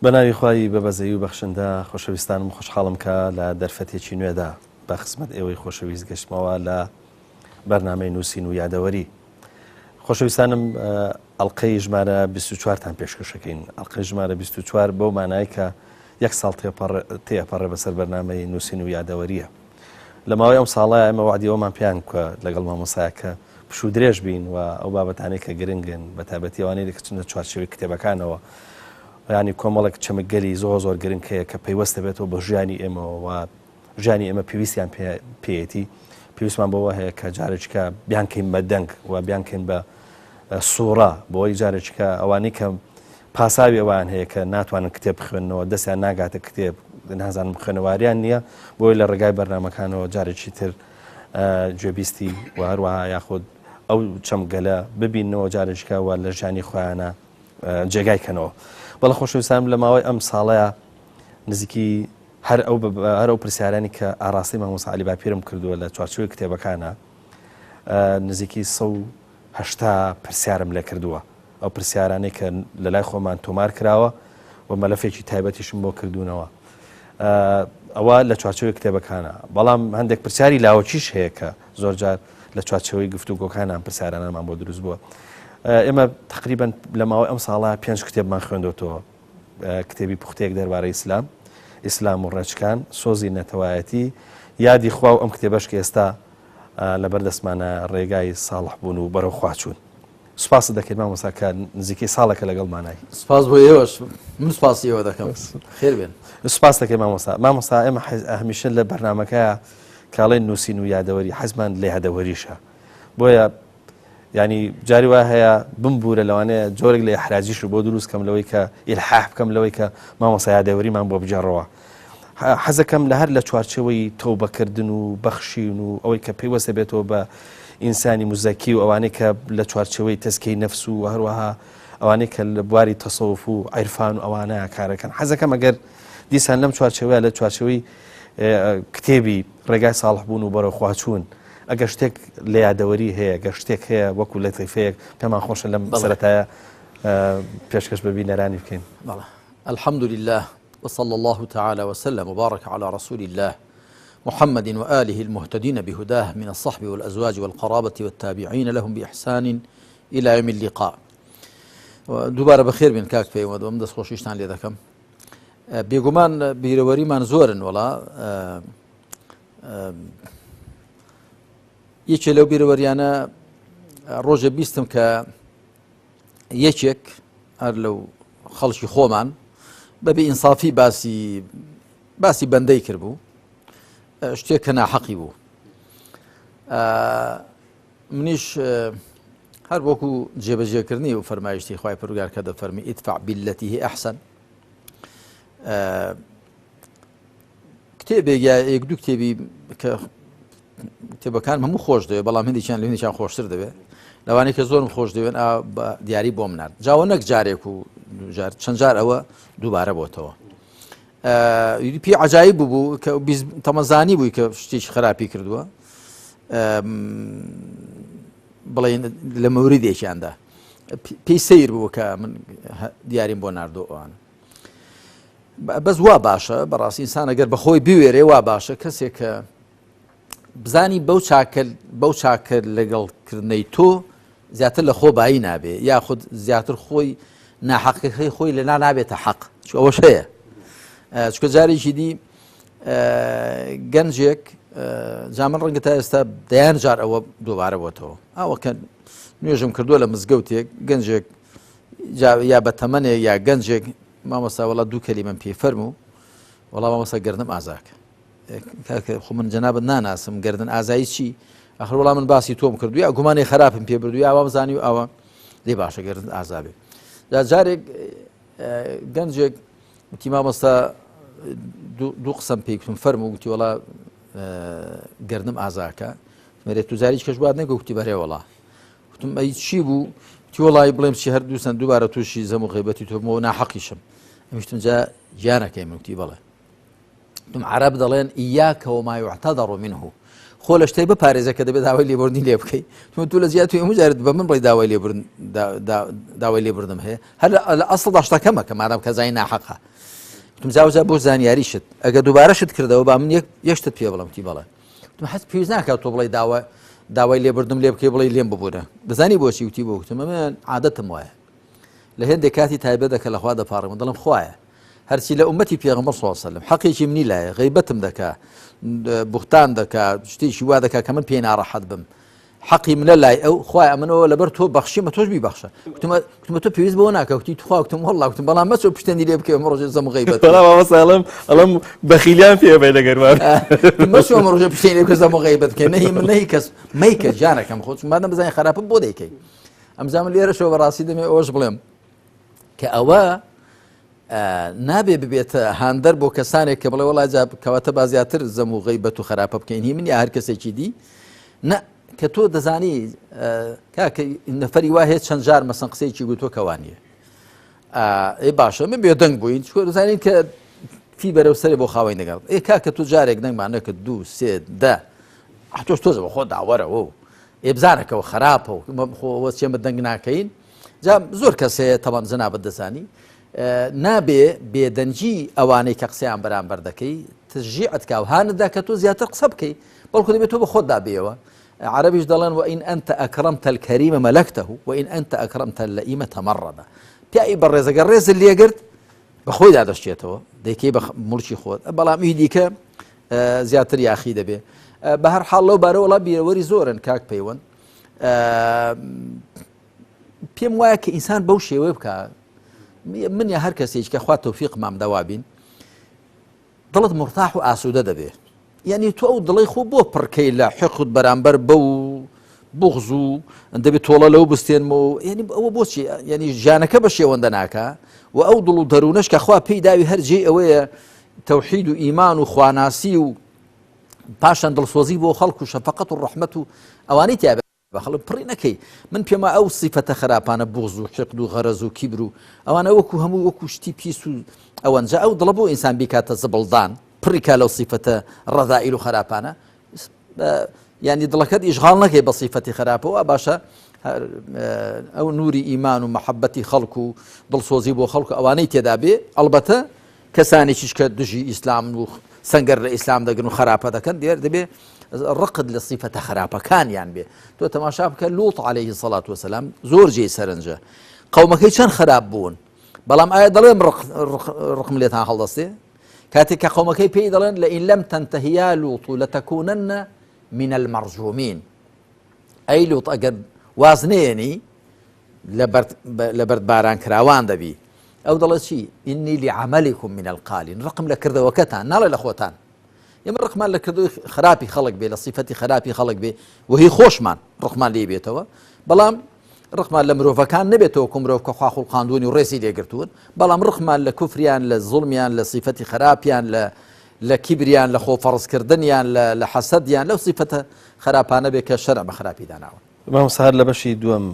بەناوی خوای بەبەزەی و بەخشندە خۆشەویستانم خۆشحاڵم کە لە دەرفەتێکی نوێدا بە خزمەت ئێوەی خۆشەویست گەشتمەوە لە بەرنامەی نووسین و یادەوەری. خۆشەویستانم ئەڵلقەی ژمارە 24تان پێشکەشەکەین. ئەڵلقەی ژمارە 24 بەو مانای کە یەک ساڵ تێپەڕێ بەسەر بەرنامەی نووسین و یادەوەریە. لە ماوەی ئەم ساڵایە ئەمە وعدیەوەمان پێیان کە لەگەڵ مامۆسایەکە پشوو درێژ بین و ئەو بابەتانەی کە گرنگن بە تایبەتی ئەوانەی دەکەچنە چوارچێوەی کتێبەکانەوە، ینی کۆمەڵێک چەمەگەلی زۆر گرنگەیە کە پەیوەستە بێتەوە بە ژیانی ئێمەوە و ژیانی ئێمە پێویستیان پێێتی پێویستمان بەوە هەیە کە جارێککە بیانکەین بە دەنگ و بیانکەین بە سوورە بۆی جارێککە ئەوانەی کە پاساوی ئەوان هەیە کە ناتوانن کتێب بخوێنەوە دەستیان ناگاتە کتێب نازانم خوێنەواریان نییە بۆی لە ڕێگای بەرنمەکانەوە جارێکی تر گوێبیستی و هەروەها یاخود ئەو چەمگەلە ببینەوە جارێککە و لە ژیانی خۆیانە جێگایکەنەوە. بەڵە خۆشەویستان لە ماوەی ئەم ساڵەیە نزیکی هەر ئەو پرسیارانی کە ئاراستی مامۆستا عەلی باپیرم کردووە لە چوارچێوەی کتێبەکانە نزیکی 180 پرسیارم لێ کردووە. ئەو پرسیارانەی کە لە لای خۆمان تۆمار کراوە و مەلەفێکی تایبەتیشم بۆ کردوونەوە ئەوە لە چوارچێوەی کتێبەکانە. بەڵام هەندێک پرسیاری لاوەکیش هەیە کە زۆرجار لە چوارچێوەی گفتوگۆکان ئەم پرسیارانەمان بۆ دروست بووە. ئێمە تقریبا لە ماوەی ئەم ساڵە 5 کتێبمان خوێندەوە، کتێبی پوختەیەک دەربارەی ئیسلام و ڕێچکان، سۆزی نەتەوایەتی، یادی خوا و ئەم کتێبەش کە ئێستا لە بەردەستمانە ڕێگای ساڵح بوون و بەرەو خواچوون. سوپاس دەکەین مامۆستا کە نزیکەی ساڵێکە لەگەڵمانای. سپاس بۆ ئێوەش، من سپاسی ئێوە دەکەم. خێر بێن. سپاس دەکەین مامۆستا ئێمە هەمیشە لە بەرنامەکەیە کاڵێن نووسین و یادەوەری حەزمان لە یادەوەریشە، بۆیە ینی جاری وای هەیە بمبورە لەوانەیە جۆرێک لە ئەحراجیش بۆ دروست کەم لەوەی کە ئیلحاح بکەم لەوەی کە مامۆستا یادەوەریمان بۆ بجێڕەوە. حەزەکەم لە هەر لە چوارچێوەی تەوبەکردن و بەخشین و ئەوەی کە پێیوەستە بێتەوە بە ئینسانی موزەکی و ئەوانەی کە لە چوارچێوەی تەسکەی نەفس و هەروەها ئەوانەی کە لە بواری تەسەوف و عیرفان و ئەوانەیە کارەکەن. حەزەکەم ئەگەر دیسان لەم چوارچێوەیە لە چوارچێوەی کتێبی ڕێگای ساڵح بوون و بەرەو خواچوون ئەگەر شتێک لە یادەوەری هەیە گەر شتێک هەیە وەکو لە تەیفەیەک پێمان خۆشە لەم سەرەتایە پێشکەش بە بینەرانی بکەین. الحمد لله وصلى الله تعالى وسلم وبارك على رسول الله محمد وآله المهتدين بهداه من الصحب والأزواج والقرابة والتابعين لهم بإحسان إلى يوم اللقاء. دوباره بخير من كاك في ودوم دس خوشيشتان لي ذكم بيقومان بيروري من زورن ولا یەکێ لەو بیرەوەریانە ڕۆژە بیستم کە یەکێک هەر لەو خەڵکی خۆمان بەبێ ئینسافی باسی بەندەی کردبوو، شتێک کە ناحەقی بوو. منیش هەر وەکو جێبەجێکردنی و فەرمایشتی خوای پەروەردگار کە دەفەرمی ئیدفع بالەتی هی ئەحسەن، کتێبێک یا یەک دوو کتێبی کە کتێبەکان هەموو خۆش دەوێت بەڵام هەندێکیان لە هەندێکیان خۆشتر دەوێت، لەوانەیە کە زۆرم خۆش دەوێن دیاری بۆ منات جاوە نەک جارێک و چەند جار ئەوە دووبارە بۆتەوە. پێ عەجایب بوو کە تەمەزانی بووی کە شتێکی خراپی کردووە، بڵێن لە مەوریدێکیاندا پێی سەیر بوو کە من دیاریم بۆ ناردۆوانە. بەس وا باشە بەڕاستی ئینسان ئەگەر بەخۆی بوێرێ وا باشە کەسێک کە بزانی بەو چاکە لەگەڵکردنەی تۆ زیاتر لە خۆ بایی نابێ یاخود زیاتر خۆی ناحەقەکەی خۆی لەنا نابێتە حەق، چکە ئەوەش هەیە. چکە جارێکی دی گەنجێک جا من ڕەنگە تا ئێستا دەیان جار ئەوە دووبارە بۆتەوە، ئەوە کە نوێژم کردووە لە مزگەوتێک گەنجێک یا بە تەمەنێک یا گەنجێک مامۆستا وەڵا دوو کەلیمەم پێ فەرموو، وەڵا مامۆستا گەردنم ئازاکە خۆ من جەنابەت ناناسم گەردن ئازایی چی؟ ئاخر وەڵام من باسی تۆم کردووی یا گومانی خراپم پێ بردووی ئاوا بزانی و ئەوە لێ باشە گەردن ئازابێ. جارێک گەنجێک وتی مامۆستا دوو قسەم پێی گوتم فەرموو، گوتی وەڵا گەردنم ئازاکە مەرێت تو جاریش کەش بات نەگە، گوتی بەرێ وەڵا. گوتم ئەی چی بوو؟ گوتی وەڵای بڵێم چی هەردووسەن دووبارە تووشی زەم و غیبەتی تۆمەوە ناحەقیشم. ئەمیشتم جا گیانەکەی من، گوتی بەڵێ. عرب دەڵێن ئیاکە وما یعتەذەڕ منه، خۆ لە شتەی بپارێزە کە دەبێت داوای لێبوردنی لێ بکەیت تو لە زیات هەمووجارت بە من بڵی داوای لێبوردم هەیە هەر لە ئەسڵ داشتەکەمە کە مادام کەزای ناحەقە وتم جاوزە بۆ زانیاریشت ئەگە دووبارەشت کردەوە با من یەشتت پێ بڵم تی بەڵێ وتم حەز پێویست ناکات تۆ بڵی داوای لێبوردم لێ بکەی بڵی لێم ببوورە دەزانی بۆچی وتی بۆ وتم من عادەتم وایە لە هێندێک کاتی تایبەت دەکە لەخوا دەپاڕم دڵم خوایە هەرچی لە ئومەتی پێغەمبەر صلی الله علیه وسلم حەقێکی منی لایە غیبەتم دەکا بوختان دەکا شتێکی وا دەکا کە من پێی ناڕەحەت بم حەقی منە لای ئەو خوای ئەمنەوە لەبەر تۆ بەخشیمە تۆش بیبەخشە وتمە تۆ پێویست بەوە ناکەوتی تخوا وتم وەڵڵا وتم بەڵام مەچۆ پشتێنی لێ بکەی ئەمە ڕۆژێ زەم غیبەت ئەڵم بەخیلیان پێ بێ لەگەروان مەچۆ ئەمە ڕۆژێ پشتێنی لێ بکە زەم غیبەت بکەی نەهی من نەهی کەس مەیکە جانەکەم خۆ چون مادەم بزانین خراپم بۆ دەیکەی ئەمجا من لێرەشەوە بەڕاستی دەمێ ئەوەش بڵێم کە ئەوە نابێ ببێتە هاندەر بۆ کەسانێک کە بڵێ وەڵای کەواتە با زیاتر زەم و غیبەت و خراپە بکەین هی من یا هەر کەسێکی دی نە کە تۆ دەزانی کاکە نەفەری وا هەیە چەند جار مەسەن قسەیەکی گوتۆ کەوانیە ئێ باشە من بێدەنگ بووین چکۆ دەزانین کە فی بەرەو سەرێ بۆ خاوەی نەگەڵ ئێ کاکە تۆ جارێک دەنگمان نەکرد دوو سێ دە تۆش تۆزە بە خۆ داوەرەوە و ئێ بزانەکەەوە خراپە و خۆوە چێمە دەنگ ناکەین جا زۆر کەس هەیە تەوان زەنابەت دەزانی نابێ بێدەنجی ئەوانەی کە قسەیان بەرامبەر دەکەی تشجیعت کا و هاندا کە تۆ زیاتر قسە بکەی بەڵکو دەبێت تۆ بە خۆتدا بێەوە عربیش دەڵێن وئین ئەنتە ئەکرەمتە الکەریمە مەلەکتەه وئین ئەنتە ئەکرەمتە اللەئیمە تەمەڕەدە پیائی بەڕێزەگە ڕێزت لێگرت بە خۆی دادەشتێتەوە دەیکەی بە مڵکی خۆت بەڵام هی دیکە زیاتر یاخی دەبێ بە هەر حاڵ لەو بارە وڵا بیرەوەری زۆرن کاک پەیوەند پێم وایە کە ئینسان بەو شێوەیە بکە من یا هەر کەسێک کە خوا تەوفیقمان دەوابین دڵت مرتاح و ئاسوودە دەبێ یعنی تۆ ئەو دڵی خۆ بۆ پڕکەی لە حقت بەرامبەر بەو بغز و دەبێت تۆڵە لەو بستێنمەوە ینی ئەوە بۆچی ینی ژیانەکە بە شێوەندە ناکە و ئەو دڵ و دەروونەش کە خوا پێی داوی هەرجێ ئەوەیە تەوحید و ئیمان و خواناسی و پاشان دڵسۆزی بۆ خەڵک و شەفەقەت و ڕەحمەت و ئەوانەی تیا بەخەڵ پڕی نەکەی من پێما ئەو سیفەتە خراپانە بغز و حقد و غەرەز و کیبر و ئەوانە وەکو هەموو وەکو شتی پیس و ئەوەنجا ئەو دڵە بۆ ئینسان بیکاتە زبڵدان پڕیکا لەو سیفەتە ڕەذائیل و خراپانە ینی دڵەکەت ئیشغاڵ نەکەی بە سیفەتی خراپەوە باشە ئەو نوری ئیمان و مەحەبەتی خەڵک و دڵسۆزی بۆ خەڵک ئەوانەی تێدا بێ ئەڵبەتە کەسانێکیش کە دژی ئیسلام و سەنگەر لە ئیسلام دەگرن و خراپە دەکەن دێر دەبێ ڕقت لە سیفەتە خراپەکانیان بێ تۆ تەماشا بکە لوط عەلەیهی سەڵات وسەلام زۆر جێی سەرنجە قەومەکەی چەند خراپ بوون بەڵام ئایا دەڵێم ڕقم لێتان هەڵدەستێ کاتێک کە قەومەکەی پێی دەڵێن لئین لەم تەنتەهیا لوط لەتەکوونەنە من المەرجومین ئەی لوط ئەگەر واز نێنی لە بەردباران کراوان دەبی ئەو دەڵێت چی ئینی لعەمەلیکم من القالین ڕقم لە کردەوەکەتان ناڵێ لە خۆتان ئێمە ڕقمان لە کردوی خراپی خەڵک بێ لە سیفەتی خراپی خەڵک بێ وهی خۆشمان ڕقمان لێ بێتەوە بەڵام ڕقمان لە مرۆڤەکان نبێتەوە کە مرۆڤ کە خوا خوڵقاندوونی و ڕێزی لێگرتوون بەڵام ڕقمان لە کوفریان لە زوڵمیان لە سیفەتی خراپیان لە کیبریان لە خۆفەڕزکردنیان لە حەسەدیان لەو سیفەتە خراپانە بێ کە شەرع بە خراپی داناوە مامۆستا هەر لە بەشی دووەم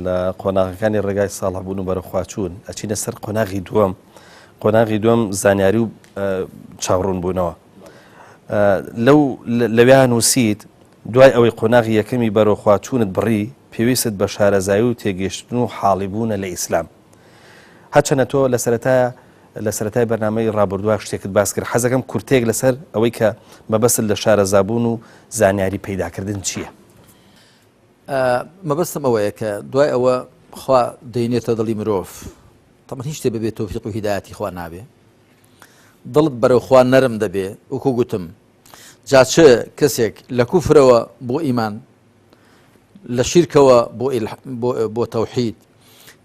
لە قۆناغەکانی ڕێگای ساڵحبوون و بەرەخواچوون ئەچینە سەر قۆناغی دووەم قۆناغی دووەم زانیاری و چاوڕوون بوونەوە لەویان نووسیت دوای ئەوەی قۆناغی یەکەمی بەرەخواچوونت بڕی پێویست بە شارەزایی و تێگەیشتن و حاڵی بوونە لە ئیسلام هەرچەنە تۆ لە سەرەتای بەرنامەی ڕابردووە شتێکت باس کرد حەزەکەم کورتێک لەسەر ئەوەی کە مەبەست لە شارەزابوون و زانیاری پەیداکردن چییە؟ مەبەستم ئەوەیە کە دوای ئەوە خوا دەینێتە دڵی مرۆڤ تەمەن هیچ شتێ ببێت تەوفیق و هیدایەتی خوا نابێ دڵت بەرەو خوا نەرم دەبێ وەکو گوتم جا چ کەسێک لە کوفرەوە بۆ ئیمان لە شیرکەوە بۆ تەوحید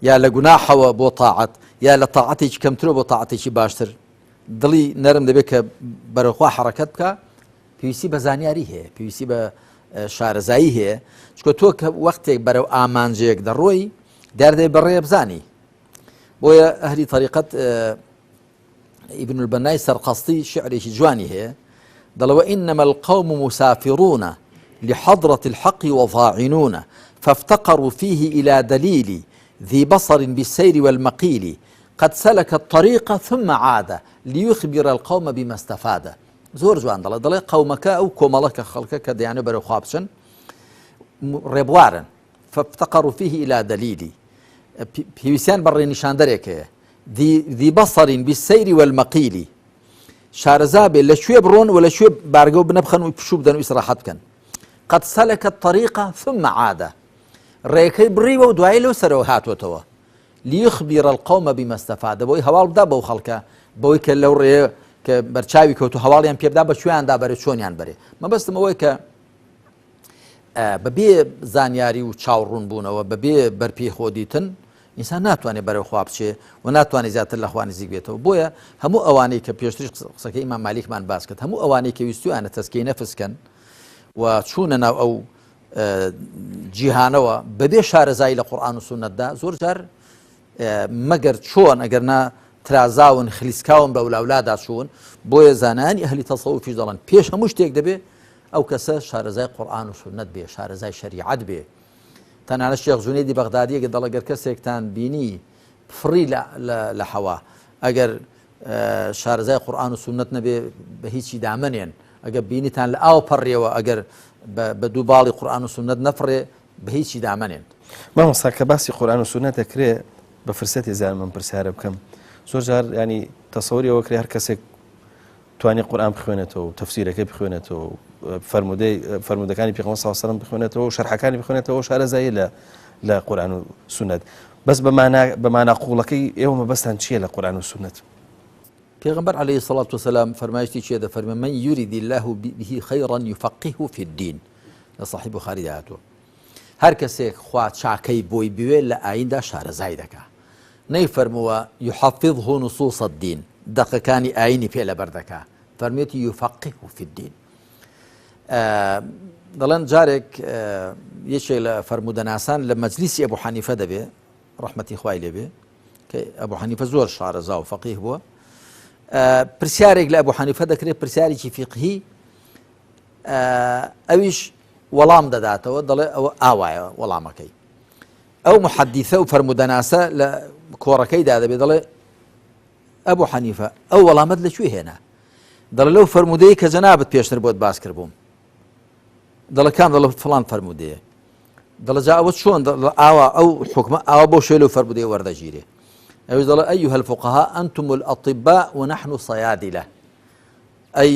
یا لە گوناحەوە بۆ تاعەت یا لە تاعەتێکی کەمترە بۆ تاعەتێکی باشتر دڵی نەرم دەبێت کە بەرەوخوا حەڕەکەت بکە پێویستی بە زانیاری هەیە پێویستی بە شارەزایی هەیە چکە تۆ کە وەختێک بەرەو ئامانجەیەک دەڕۆی دەردەی بەڕێ بزانی بۆیە ئەهلی طەریقەت ئیبن البەنای سەرقەستی شعرێکی جوانی هەیە دەڵەوە ئینەمە القەوم مسافرون لحضرة الحق وضاعنون فافتقروا فيه إلى دليل ذي بصر بالسير والمقيل قد سلك الطريق ثم عاد ليخبر القوم بما استفاد زۆر جوان دەڵێ قەومەکە ئەو کۆمەڵەکە خەڵکە کە دەیانە بەرەو خوا بچن ڕێبوارن فافتقروا فيه إلى دليلي پێویستیان بە ڕێنیشاندەرێکەیە ذي بصر بالسير والمقيل شارەزا بێ لەکوێ بڕۆن و لەکوێ بارگە و بنەبخەن و پشوو بدەن و ئیسراحەت بکەن قد سلك الطريق ثم عاد ڕێکەی بڕیوە و دوای لەو سەرەوە هاتوۆتەوە ليخبر القوم بما استفاد بۆی هەواڵ بدا بەو خەڵکە بەوەی کە لەو ڕێ کە بەرچاوی کەوت و هەواڵیان پێبدا بە شوێندا بەرە چۆنیان بەرێ مەبەستم ئەوەی کە بەبێ زانیاری و چاوڕوون بوونەوە بەبێ بەرپی خۆ دیتن ئینسان ناتوانێت بەرەو خوا بچێ و ناتوانێت زیاتر لە خوا نزیک بێتەوە بۆیە هەموو ئەوانەی کە پێشتریش قسەکەی ئیمام مالیکمان باس کرد هەموو ئەوانەی کە ویستویانە تەسکەی نەفسکەن و چوونە ناو ئەو جیهانەوە بەبێ شارەزایی لە قورئان و سونەتدا زۆر جار مەگەر چۆن ئەگەر نا ترازاون خلیسکاون بە ولاولادا چوون بۆیە زانانی ئەهلی تەسەووفیش دەڵێن پێش هەموو شتێک دەبێ ئەو کەسە شارەزای قورئان و سونەت بێ شارەزای شەریعەت بێ تەنانەت شێخ جونێدی بەغدادیەکە دەڵێ گەر کەسێکتان بینی فڕی لە حەوا ئەگەر شارەزای قورئان و سونەت نەبێ بە هیچی دامنێن ئەگەر بینیتان لە ئاو پەڕێەوە ئەگەر بە دوو باڵی قورئان و سونەت نەفڕێ بە هیچی دامنێن مامۆستا کە باسی قورئان و سونەت دەکرێ بە فرسەتی زیان من پرسیارە بکەم زۆر جار ینی تەسەووری ئەوە کرێ هەر کەسێک توانی قورئان بخوێنێتەوە و تەفسیرەکەی بخوێنێتەوە فەرمودەکانی پێغەمبەر صلی الله علیه و سلم بخوێنێتەوە و شەرحەکانی بخوێنێتەوە شارەزایی لە قورئان و سونەت بەس بە مانا قوڵەکەی ئێوە مەبەستان چییە لە قورئان و سونەت پێغەمبەر عەلەیهی الصەلاة والسلام فەرمایشتی چیە دەفەرمێ من یورید الله به خەیڕا یفەقهه فی الدین لە صحیح بوخاری داهاتوە هەر کەسێک خوا چاکەی بۆی بوێ لە ئایندا شارەزای دەکا نەیفەرمووە یحەفظه نصوص الدین دەقەکانی ئاینی پێ لەبەر دەکا فەرمێتی یفەقهه فی الدین دەڵێن جارێک یەکێک لە فەرمودەناسان لە مەجلیسی ئەبوو حەنیفە دەبێ ڕەحمەتی خوای لێبێ کە ئەبوو حەنیفە زۆر شارەزا و فەقیه بووە پرسیارێک لە ئەبوو حەنیفە دەکرێت پرسیارێکی فیقهی ئەویش وەڵام دەداتەوە دەڵێ ئەوە ئاوایە وەڵامەکەی ئەو محەدیثە و فەرمودەناسە لە کۆڕەکەیدا دەبێ دەڵێ ئەبوو حەنیفە ئەو وەڵامەت لەکوێ هێنا دەڵێ لەو فەرمودەیە کە جەنابەت پێشتر بۆت باس کردبووم دەڵێ کام دەڵێ فڵان فەرمودەیە دەڵێ جا ئەوە چۆن ئاوا ئەو حکمە ئاوا بۆ شوێ لەو فەرمودەیە وەردەگیرێ ئەوش دەڵێ ئەیها الفقهاء أنتم الأطباء ونحن صيادلة ئەی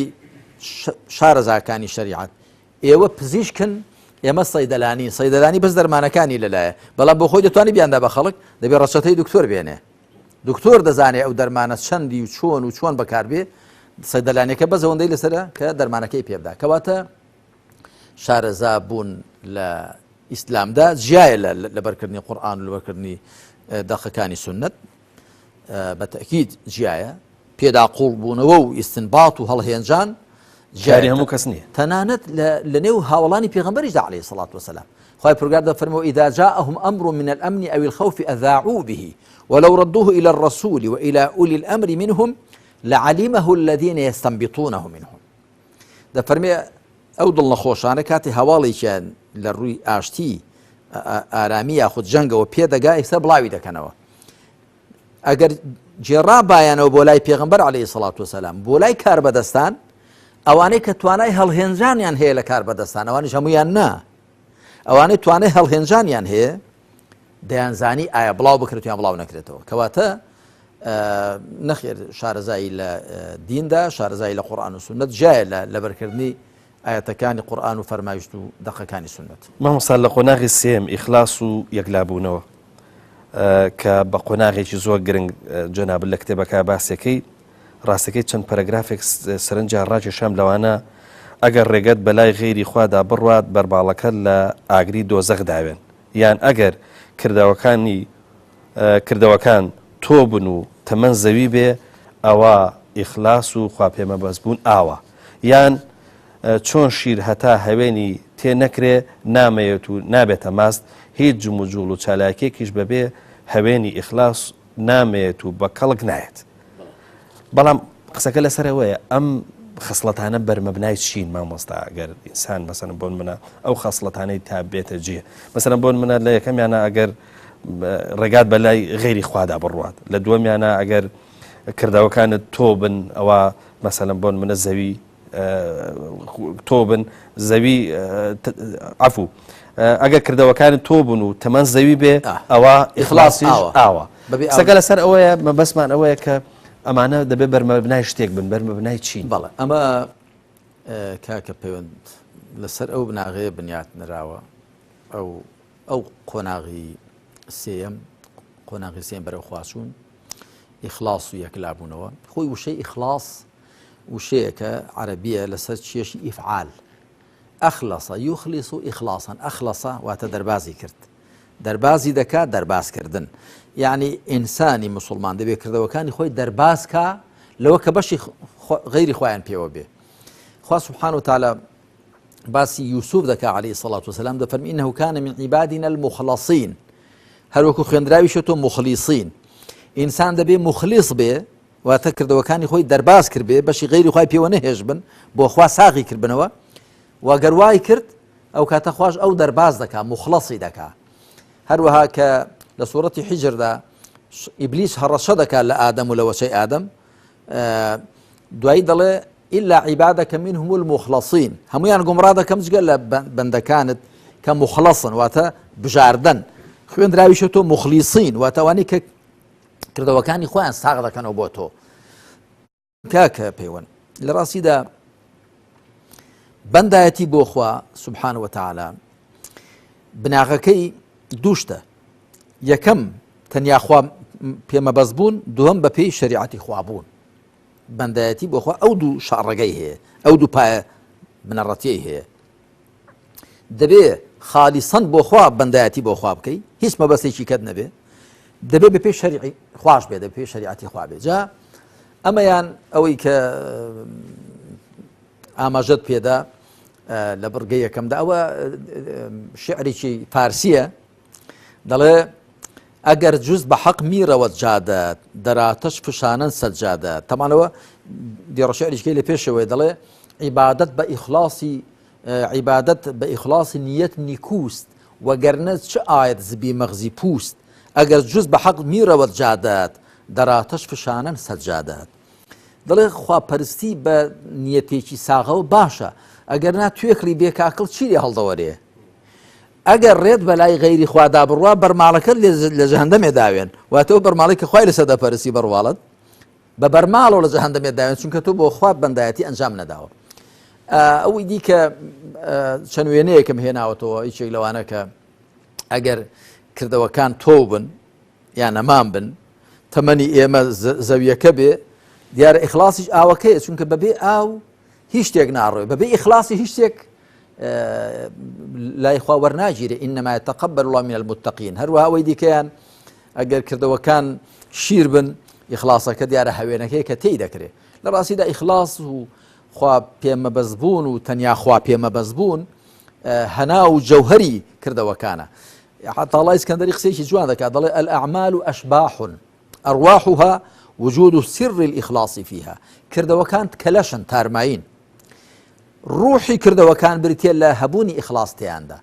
شارەزاکانی شەریعەت ئێوە پزیشکن ئێمە سەیدەلانی بەس دەرمانەکانی لەلایە بەڵام بۆ خۆی دەتوانی بیاندا بە خەڵک دەبێت ڕەچەتەی دکتۆر بێنێ دکتۆر دەزانێت ئەو دەرمانە چەندی و چۆن بەکاربێ سەیدەلانیەکە بەس ئەوەندەی لەسەرە کە دەرمانەکەی پێبدا کەواتە شارەزا بوون لە ئیسلامدا جیایە لە بەرکردنی قورئان و لەبەرکردنی دەقەکانی سونەت بەتەکید جیایە پێدا قوڵ بوونەوە و ئیستنباط و هەڵهێنجان جاری هەموو کەس نییە تەنانەت لە نێو هاوڵانی پێغەمبەریشدا عەلەیهی الصەلاة والسلام خوای پروردگار دەفەرمێ إذا جاءهم أمر من الأمن أو الخوف أذاعوا به ولو ردوه إلى الرسول وإلى أولي الأمر منهم لعلمه الذين يستنبطونه منهم دەفەرمێ ئەو دڵنەخۆشانە کاتی هەواڵێکیان لە ڕووی ئاشتی ئارامی یاخود جەنگەوە پێدەگا ئێستا بڵاوی دەکەنەوە ئەگەر جێڕا بایانەوە بۆ لای پێغەمبەر عەلەیهی الصەلاة والسلام بۆ لای کاربەدەستان ئەوانەی کە توانای هەڵهێنجانیان هەیە لە کاربەدەستان ئەوانیش هەمویان نا ئەوانەی توانای هەڵهێنجانیان هەیە دەیانزانی ئایا بڵاو بکرێت یان بڵاو نەکرێتەوە کەواتە نەخێر شارەزایی لە دیندا شارەزایی لە قورئان و سونەت جایە لە بەرکردنی ئاەتەکانی قورئان و فەرمایشت و دەقەکانی سونەت مامۆستا لە قۆناغی سێم ئیخلاس و یەکلابوونەوە کە بە قۆناغێکی زۆر گرنگ جەناب لە کتێبەکە باسیەکەی ڕاستەکەی چەند پەرەگرافێک سەرنجیان ڕاکێشام لەوانە ئەگەر ڕێگەت بەلای غێری خوادا بڕوات بەرباڵەکە لە ئاگری دۆزەخ داوێن یان ئەگەر کردەوەکان تۆ بن و تەمەەن زەوی بێ ئەوە ئیخلاس و خواپێمەبەستبوون ئاوە یان چۆن شیر هەتا هەوێنی تێ نەکرێ نامەوێت و نابێتە ماست هیچ جم و جوڵ و چالاکێکیش بەبێ هەوێنی ئیخلاس نامێت و بە کەڵک نایەت بەڵام قسەکە لەسەرەوەیە ئەم خەسڵەتانە بەرمەبنای چین مامۆستا ئەگەر ئینسان مەسەلەن بۆن منە ئەو خەسڵەتانەی تا بێتە جێ مەسەلەن بۆن منە لە یەکەمیانە ئەگەر ڕێگات بەلای غێری خوادا بڕوات لە دووەمیانە ئەگەر کردەوەکانت تۆ بن ئەوە مەسەلەن بۆن منە زەوی تۆ بن زەوی عفو ئەگەر کردەوەکانی تۆ بوون و تەمەەن زەوی بێ ئەوە ئیخلاسیش ئاوە سەگە لەسەر ئەوەیە مەبەسمان ئەوەیە کە ئەمانە دەبێت بەرمەبنای شتێک بن بەرمەبنای چین بەڵێ ئەمە کاکە پەیوەند لەسەر ئەو بناغەیە بنیات نراوە ئەو قۆناغی سێم قۆناغی سێم بەرەو خواسوون ئیخلاص و یەکلابوونەوە خۆی وشەی ئیخلاص وشەیەکە عەرەبیە لەسەر چێشی ئیفعال ئەخلەسە یوخلیص و ئیخلاسان ئەخلەسە واتە دەربازی کرد دەربازی دەکات دەربازکردن یعنی ئینسانی موسڵمان دەبێت کردەوەکانی خۆی دەربازکە لەوە کە بەشی غەیری خۆیان پێوە بێ خوا سبحانه وتعالى باسی یوسف دەکا عليه الصلاة والسلام دەفەرمی إنه كان من عبادنا المخلصين هەروەکو خوێندراویشە تۆ مخلیصین ئینسان دەبێ مخلیص بێ واتە کردەوەکانی خۆی دەرباز کرد بێ بەشی غەیری خۆی پێوە نەهێش بن بۆ خوا ساغی کردبنەوە واگەر وای کرد ئەو کاتە خوش ئەو دەرباز دەکا مخلصی دەکا هەروەها کە لە سوورەتی حیجردا ئیبلیس هەڕەشە دەکات لە ئادەم و لە وەچەی ئادەم دوایی دەڵێ إلا عبادك منهم المخلصين هەمویان گومڕا دەکەم جگە لە بەندەکانت کە مخلصن واتە بژاردن خوێندراویشە تۆ مخلیصین واتەوانی کە کردەوەکانی خۆیان ساغ دەکەنەوە بۆ تۆ کاکە پەیوەند لە ڕاستیدا بەندایەتی بۆ خوا سبحانه وتعالى بناغەکەی دووشتە یەکەم تەنیا خوا پێمەبەست بوون دووەم بە پێی شەریعەتی خوا بوون بەندایەتی بۆ خوا ئەو دوو شەڕەگەی هەیە ئەو دوو پایە بنەڕەتیەی هەیە دەبێ خالیسەن بۆ خوا بەندایەتی بۆ خوا بکەی هیچ مەبەستێکی کەت نەبێ دەبێ بە پێی شەریعی خوش بێ دەبێ پێی شەریعەتی خوا بێ جا ئەمەیان ئەوەی کە ئاماژەت پێدا لە بڕگەی یەکەمدا ئەوە شعرێکی فارسیە دەڵێ ئەگەر جوز بە حەق میرەوەت جادەت دەراتەش فشانەن سەجادەت تەمانەوە دیڕە شعریشکەی لە پێشەوەی دەڵێ عیبادەت بە ئیخلاصی عیبادەت بە ئیخلاصی نیەت نیکوست وەگەرنە چ ئاەت زبی مەغزی پوست ئەگەر جوز بە حەق میرەوەت جادەت دەراتەش فشانەن سەجادەت دەڵێ خواپەرستی بە نیەتێکی ساغەوە باشە ئەگەر نا توێکری بێکاکڵ چی لێ هەڵدەوەرێ ئەگەر ڕێت بەلای غەیری خوادا بڕوا بەرماڵەکە لە جەهەندەمێ داوێن واتەوە بەرماڵی کە خوای لەسەر دەپەرستی بڕواڵت بە بەرماڵەوە لە جەهەندەمێ داوێن چونکە تۆ بۆ خوا بەندایەتی ئەنجام نەداوە ئەوەی دیکە چەند وێنەیەکم هێناوەتەوە هیچێک لەوانە کە ئەگەر کردەوەکان تۆ بن یان نەمان بن تەمەنی ئێمە زەویەکە بێ دیارە ئیخلاسیش ئاوەکەیە چونکە بەبێ ئاو هیچ شتێک ناڕۆی بەبێ ئیخلاسی هیچ شتێک لای خوا وەرناگیرێ ئینەما یتەقەبەل الله من المتقین هەروەها ئەوەی دیکەیان ئەگەر کردەوەکان شیر بن ئیخلاسەکە دیارە هەوێنەکەی کە تێی دەکرێت لە ڕاستیدا ئیخلاس و خوا پێمەبەست بوون و تەنیا خوا پێمەبەست بوون هەنا و جەوهەری کردەوەکانە حتى الله اسكندري قسيشي جوان ذكا ضل الأعمال أشباح أرواحها وجود سر الإخلاص فيها كرد وكانت كلاشن تارماين روحي كرد وكان بريتيا لا هبوني إخلاص تياندا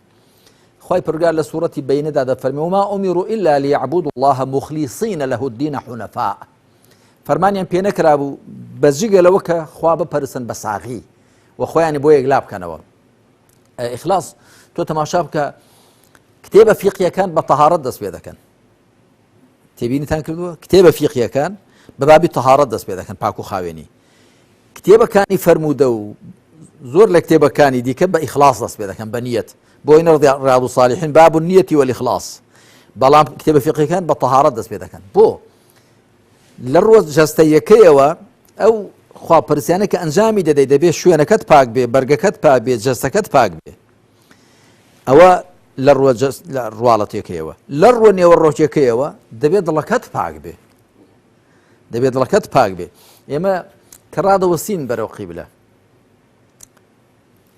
خواي برقال لسورة بين دا فرمي وما أمروا إلا ليعبدوا الله مخلصين له الدين حنفاء فرمانيان بينك رابو بزجيق لوكا خواب برسن بساغي وخواني بوي إقلاب كانوا إخلاص تو تماشابك كتابة فقهية كان بطهارة دس بيدا كان تبيني تانكردوا كتابة فقهية كان ببابي طهارة دس بيدا كان باكو خاويني كتابة كان يفرمودو زور لكتابة كان يديك بإخلاص دس بيدا كان بنية بوين رياض الصالحين باب النية والإخلاص بلام كتابة فقهية كان بطهارة دس بيدا كان بو للروز جستيكيوا أو خوا برسيانة كأنجامي دي بي شوينكت باك بي برقكت باك بي جستكت باك بي أو لەڕواڵەتێکەوە لەڕوە نێوەڕۆژێکەوە دەبێت دڵەکەت پاک بێ دەبێت دڵەکەت پاک بێ ئێمە کە ڕادەوەستین بەرەو قیبلە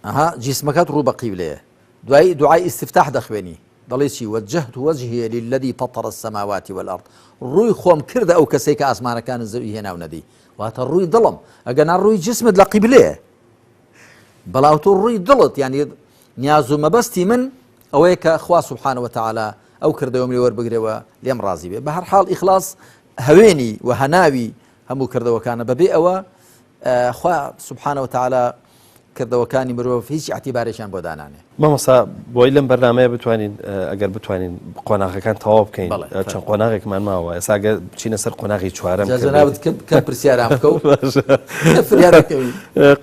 ئەها جیسمەکەت ڕوو بە قیبلەیە دوایی دوعای ئیستفتاح دەخوێنی دەڵێ چی وجهت وجهي للذي فطر السماوات والأرض ڕووی خۆم کردە ئەو کەسەی کە ئاسمانەکان زەوی هێناو نەدی واتە ڕووی دڵم ئەگەنا ڕووی جسمت لە قیبلەیە بەڵاو تۆ ڕووی دڵت یعنی نیاز و مەبەستی من ئەوەیە کە خوا سبحانه وتعالى ئەو کردەوەم لێ وەربگرێەوە لێم ڕازی بێ بە هەر حاڵ ئیخلاص هەوێنی و هەناوی هەموو کردەوەکانە بەبێ ئەوە خوا سبحانه وتعالى کردەوەکانی مرۆڤ هیچ اعتیبارێکیان بۆ دانانێ. مامۆستا بۆی لەم بەرنامەیە بتوانین ئەگەر بتوانین قۆناغەکان تەواو بکەین چەند قۆناغێکمان ماوە ئێساگە بچینە سەر قۆناغی چوارەم کە پرسیارام بکە و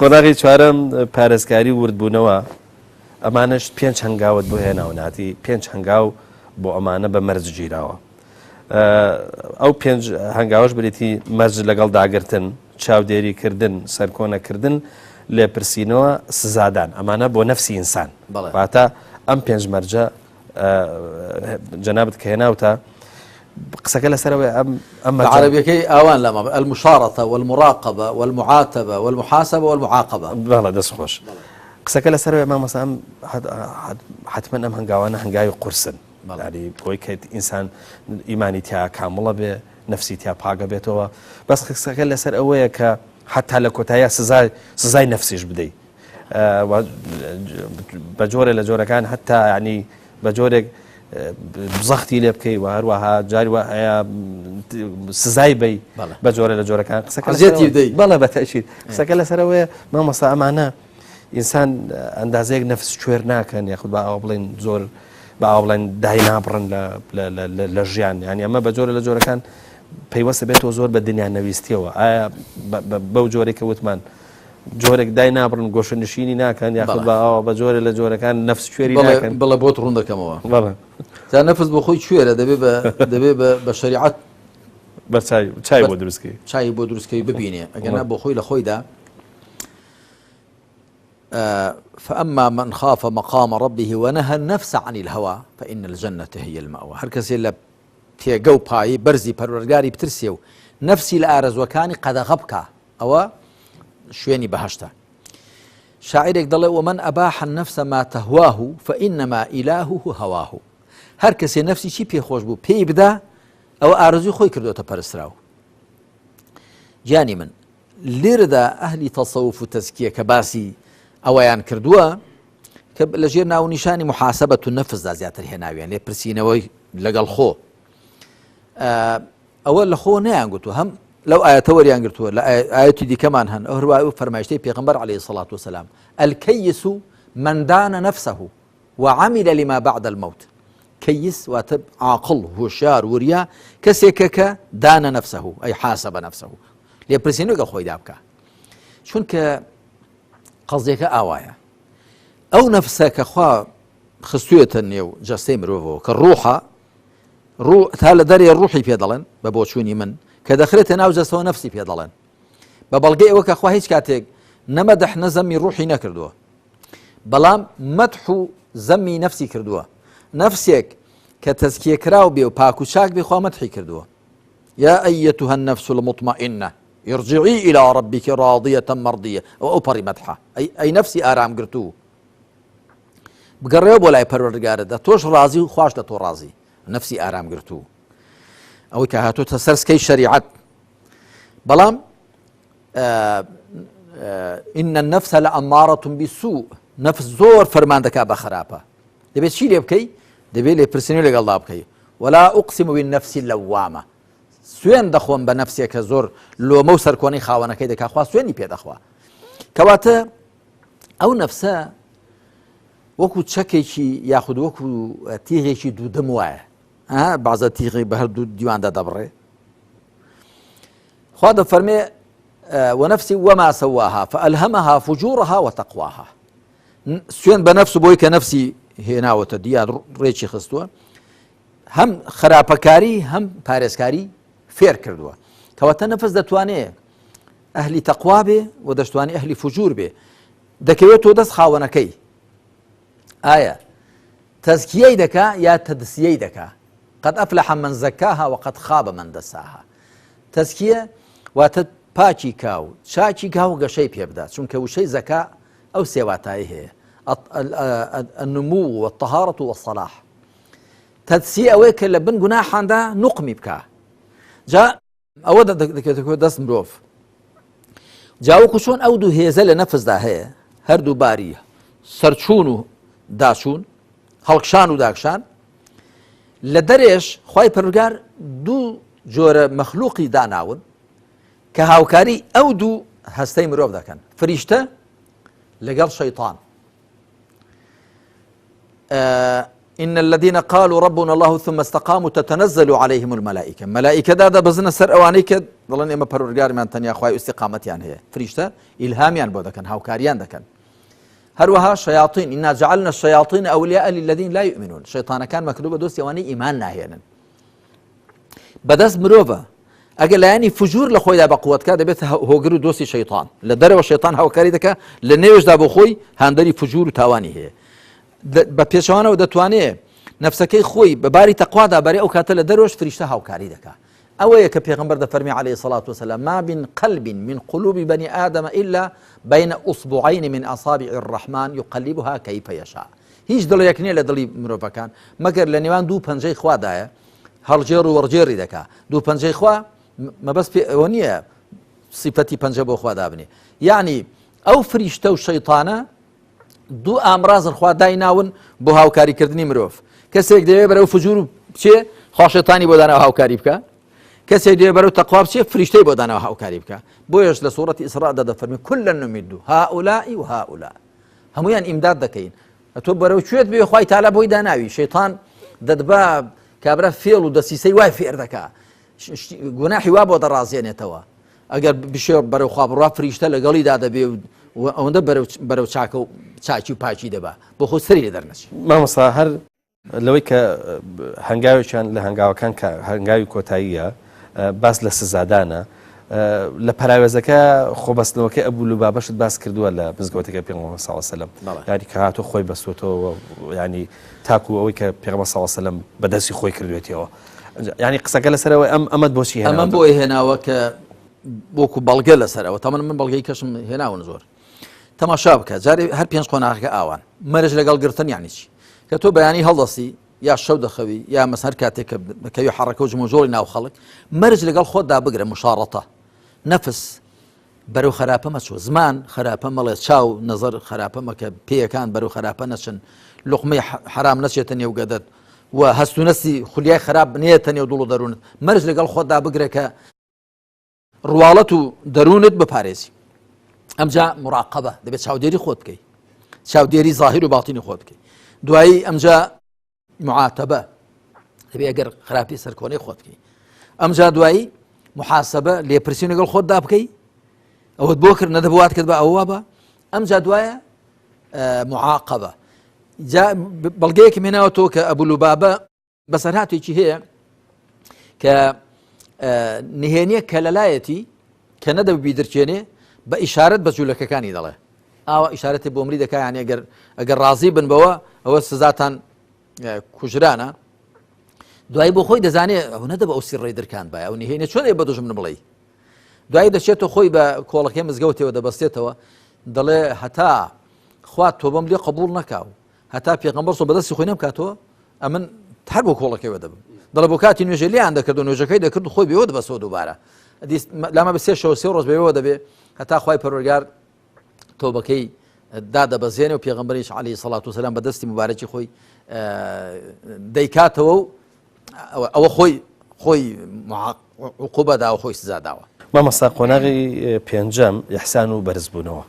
قۆناغی چوارەم پارێزکاری وردبوونەوە ئەمانش 5 هەنگاوت بۆ هێناوناتی 5 هەنگاو بۆ ئەمانە بە مەرج گیراوە. ئەو 5 هەنگاوش بریتی مەرج لەگەڵ داگرتن، چاودێریکردن، سەرکۆنەکردن، لێپرسینەوە، سزادان. ئەمانە بۆ نەفسی ئینسان. واتە ئەم 5 مەرجە جەنابەت کە هێناوتە قسەکە لەسەرەوەی ئەم عەرەبیەکەی ئاوان لەمە المشارەتە والمراقبة والمعاتبة والمحاسبة والمعاقبة. بەڵێ دەست خۆش. قسەکە لەسەرەوەی مامۆستا حتمەن ئەم هەنگاوانە هەنگاوی قورسن. ینی بۆی کە ئینسان ئیمانی تیا کامڵە بێ، نەفسی تیا پاگە بێتەوە. بەس قسەکە لەسەر ئەوەیە کە حتا لە کۆتاییە سزای نەفسیش بدەیت بە جۆرە لە جۆرەکان، هەتا ینی بە جۆرێک بزەختی لێ بکەی و هەروەها جاری هەیە سزای بی بە جۆرە لە جۆرەکان. بەڵێ بەتەشید قسەکە لەسەرەوەیە مامۆستا ئەمانە ئینسان ئەندازەیەک نەفس کوێر ناکەن، یاخود بە ئەوە بڵێن زۆر بە ئەو بڵێن دای نابڕن لە ژیان. ینی ئەمە بە جۆرە لە جۆرەکان پەیوەستە بێتەوە زۆر بە دنیا نەویستیەوە. ئایا بەو جۆرێکە وتمان جۆرێک دای نابڕن گۆشە نشینی ناکەن، یاخود بە جۆرە لە جۆرەکان نەفس کوێری ناکەن. بڵێ بۆت ڕوون دەکەمەوە تا نەفس بۆ خۆی کوێرە دەبێ بە شریعەت بە چای بۆ دروستکەی چای بۆ دروستکەی ببینێ. ئەگەنا بۆ خۆی لە خۆیدا فأما من خاف مقام ربه ونهى النفس عن الهوى فإن الجنة هي المأوى. هەر کەسێ لە تێگە و پایی بەرزی پەروەردگاری بترسێ و نەفسی لە ئارەزوەکانی قەدەغە بکە، ئەوە شوێنی بەهەشتە. شاعرێک دەڵێ ومن أباح النفس ما تهواه فإنما إلهه هواه. هەر کەسێ نەفسی چی پێخۆش بوو پێی بدا، ئەوە ئارەزوی خۆی کردوتە پەرستراو. گیانی من لێرەدا ئەهلی تەسەوف و تەزکیە کە باسی ئەوەیان کردووە کە لەژێر ناونیشانی محاسبەت و نەفسدا زیاتر هێناویان لێ پرسیینەوەی لەگەڵ خۆ. ئەوە لە خۆ نەیانگوتووە، هەم لەو ئاەتە وەریان گرتووە لە ئاەتی دیکەمان هەن. ئەو هەروە فەرمایشتەی پێغەمبەر عەلەیهی الصەڵاتو وەسەلام الکەیس من دان نەفسه وعمل لما بعد الموت. کەیس واتە عاقڵ هوشیار وریا کەسێکە کە دانە نەفسه ئەی حاسبە نەفسه لێپرسینەوەی لەگەڵ خۆیدا بکە. چونکە قەزێکە ئاوایە ئەو نەفسە کە خوا خستوێتە نێو جەستەی مرۆڤەوە کە ڕوحە تا لە دەرێ ڕوحی پێ دەڵێن بە بۆچوونی من کە دەخرێتە ناو جەستەوە نەفسی پێ دەڵێن بە بەڵگەی ئەوە کە خوا هیچ کاتێک نەمەدەح نەزەمی ڕوحی نەکردووە، بەڵام مەدح و زەمی نەفسی کردووە. نەفسێک کە تەزکیە کراو بێ و پاک و چاک بێ خوا مەدحی کردووە. یا ئەیەتوها النەفس المطمئنە ارجعی إلى ربك راضية مرضية. ئەو پەڕی مەدحە ئەی نەفسی ئارام گرتوو بگەڕێەوە بۆ لای پەروەردگارەدا، تۆش ڕازی و خوش لە تۆ ڕازی. نەفسی ئارام گرتوو ئەوەی کە هاتوۆتە سەر سکەی شەریعەت. بەڵام إن النفس لأمارة بالسوء، نەفس زۆر فەرمان دەکا بە خراپە. دەبێت چی لێ بکەی؟ دەبێت لێ پرسینەوەی لەگەڵدا بکەی. ولا أقسم بالنفس اللوامة، سوێن دەخۆم بە نەفسێکە زۆر لۆمە و سەرکۆنەی خاوەنەکەی دەکا، خوا سوێنی پێدەخوا. کەواتە ئەو نەفسە وەکو چەکێکی یاخود وەکو تیغێکی دوودەم وایە، بەعزە تیغی بە هەردوو دیواندا دەبڕێ. خوا دەفەرمێ ونفس وما سواها فألهمها فجورها وتقواها. سوێن بە نەفس بۆی کە نەفسی هێناوەتە دیان ڕێکی خستووە، هەم خراپەکاری هەم پارێزکاری فێر کردووە. کەواتە نەفس دەتوانێت ئەهلی تەقوا بێ و دەشتوانێت ئەهلی فجور بێ. دەکەوێت تۆ دەست خاوەنەکەی ئایا تەزکیەی دەکا یا تەدسیەی دەکا. قەد ئەفلەح من زەکاها وقد خاب من دەساها. تەزکیە واتە پاچی کاو چاچی کاو گەشەی پێ بدات، چونکە وشەی زەکا ئەو سێواتایی هەیە النمو والطهارة والصلاح. تەدسیە ئەوەیە کە لە بن گوناحاندا نوقمی بکە. جا ئەوە دەکەوێتەوە دەست مرۆڤ. جاوەکو چۆن ئەو دوو هێزە لە نەفسدا هەیە، هەردوو باری سەرچوون و داچوون، هەڵکشان و داکشان. لە دەرێش خوای پەروەردگار دوو جۆرە مەخلوقی داناون کە هاوکاری ئەو دوو هەستەی مرۆڤ دەکەن، فریشتە لەگەڵ شەیطان إن الذين قالوا ربنا الله ثم استقاموا تتنزل عليهم الملائكة ملائكة دا بزنا سر أواني كد ضلن إما پروردگار من تنيا خواهي استقامتيان هي فريشتا إلهاميان بو دكن هاوكاريان دكن هروها شياطين إنا جعلنا الشياطين أولياء للذين لا يؤمنون شيطان كان مكتوبة دوسي واني إيمان ناهينا بدس مروفا أقل يعني فجور لخوي دا بقوت كاد بيت هوغرو دوسي شيطان لدروا الشيطان هاوكاري دكا لنيوش دا بخوي هاندري فجور تاواني هي بە پێشەوانەوە دەتوانێت نەفسەکەی خۆی بەباری تەقوادا بەرێ ئەو کاتە لە دەروەش فریشتە هاوکاری دەکات ئەوەیە کە پێغەمبەر دەفەرمی عليه الصلاة والسلام ما من قلب من قلوب بني آدم إلا بين أصبعين من أصابع الرحمن يقلبها كيف يشاء هیچ دڵێک نییە لە دڵی مرۆڤەکان مەگەر لە نێوان دوو پەنجەی خوادایە هەڵجێڕ و وەرجێڕی دەکات دوو پەنجەی خوا مەبەست ئەوە نییە سیفەتی پەنجە بۆ خوا دابنێ یعنی ئەو فریشتە و شەیطانە دوو ئامرازن خوا دایناون بۆ هاوکاریکردنی مرۆڤ کەسێک دەوێت بەرەو فجور بچێ خوا شەیطانی بۆ داناوە هاوکاری بکە کەسێک دەوێت بەرەو تەقوا بچێ فریشتەی بۆ داناوە هاوکاری بکە بۆیەش لە سوورەتی ئیسراءدا دەفەرمێ کولەن نومیدو هاولائی و هاولا هەموویان ئیمداد دەکەین ئەتۆ بەرەو کوێت بێ خوای تالا بۆی داناوی شەیطان دەدبا کابرا فێڵ و دەسیسەی وای فێر دەکا گوناحی وا بۆ دەڕازێنێتەوە ئەگەر بشێ بەرەو خوا بڕوا فریشتە لەگەڵیدا دەبێ و ئەوەندە بەرەو چاکە و چاکی و پاچی دەبا بۆ خۆ سەری لە دەرنەچێ مامۆستا هەر لەوەی کە هەنگاوێکیان لە هەنگاوەکان هەنگاوی کۆتاییە باس لە سزادانە لە پەراوێزەکە خۆبەستنەوەکەی ئەبوو لوبابەشت باس کردووە لە مزگەوتەکە پێغەمبەر صلی الله علیه وسلم یعنی کە هاتۆ خۆی بەستۆتەوە ینی تاکو ئەوەی کە پێغەمبەر صلی الله علیه وسلم بەدەستی خۆی کردوێتەوە ینی قسەکە لەسەرەوە ئەمەد بۆچی هێناوە ئەمە بۆی هێناوە کە بۆکو بەڵگە لەسەرەوە تەمەن من بەڵگەی کەشم هێناون زۆر تەماشا بکە جارێ هەر پێنج قۆناغەکە ئاوان مەرج لەگەڵ گرتن یعنی چی کە تۆ بەیانی هەڵدەسی یا شەو دەخەوی یا مەسەر کاتێک کە بکەوی حەڕەکە و جمۆژۆڵی ناو خەڵک مەرج لەگەڵ خۆتدا بگرە مشاڕەتە نەفس بەرەو خراپە مەچۆ زمان خراپە مەڵێ چاو نەزەر خراپە مەکە پێیەکان بەرەو خراپە نەچن لوقمەی حرام نەچێتە نێو گەدەت و هەست و نەسی خولیای خراپ بنێتە نێو دڵ و دەروونت مەرج لەگەڵ خۆتدا بگرە کە ڕواڵەت و دەروونت بپارێزی ئەمجا مراقبە دەبێت چاودێری خۆت بکەیت چاودێری زاهیر و باڵتینی خۆت بکەیت دوایی ئەمجا معاتەبە دەبێت ئەگەر خراپی سەرکۆنەی خۆت بکەیت ئەمجا دوایی محاسبە لێپرسیون لەگەڵ خۆتدا بکەیت ئەوەت بۆ کرد نەدەبوات کرد بە ئەوە بە ئەمجا دوایە معاقبە بەڵگەیەکی مێناوە تۆ کە ئەبوو لوبابە بەسەرهاتێکی هەیە کە نهێنیە کە لەلایەتی کە نەدەبێت بیدرچێنێ بە ئیشارەت بە جوولەکەکانی دەڵێ ئاوا ئیشارەتی بۆ مری دەکات یعنی ئەگەر ڕازی بن بەوە ئەوە سزاتان کوژرانە دوایی بۆ خۆی دەزانێت ئەو نەدەبە ئەو سیڕەی دەرکان بە ئەو نهێنێ چۆن بە دژمن بڵێ دوایی دەچێتەوە خۆی بە کۆڵەکەی مزگەوتەوە دەبەستێتەوە دەڵێ هەتا خوا تۆ بەم لێ قبول نەکاو هەتا پێغەمبەر سۆ بەدەستی خۆی نەبکاتەوە ئەمن هەر بۆ کۆڵەکەیەوە دەبم دەڵێ بۆ کاتی نوێژە لیان دەکرد و نوێژەکەی دەکرد و خۆی بێەوە دەبەسەوە دووبارە لامە بە سێ شەو سێ ڕۆژ بێەوە دەبێ هەتا خوای پەروەردگار تۆبەکەی دادەبەزێنێ و پێغەمبەریش عەلەیهی سەڵات وسەلام بەدەستی مبارەکی خۆی دەیکاتەوە و ئەوە خۆی عقوبەدا و خۆی سزاداوە مامۆستا قۆناغی پێنجەم ئیحسان و بەرزبوونەوە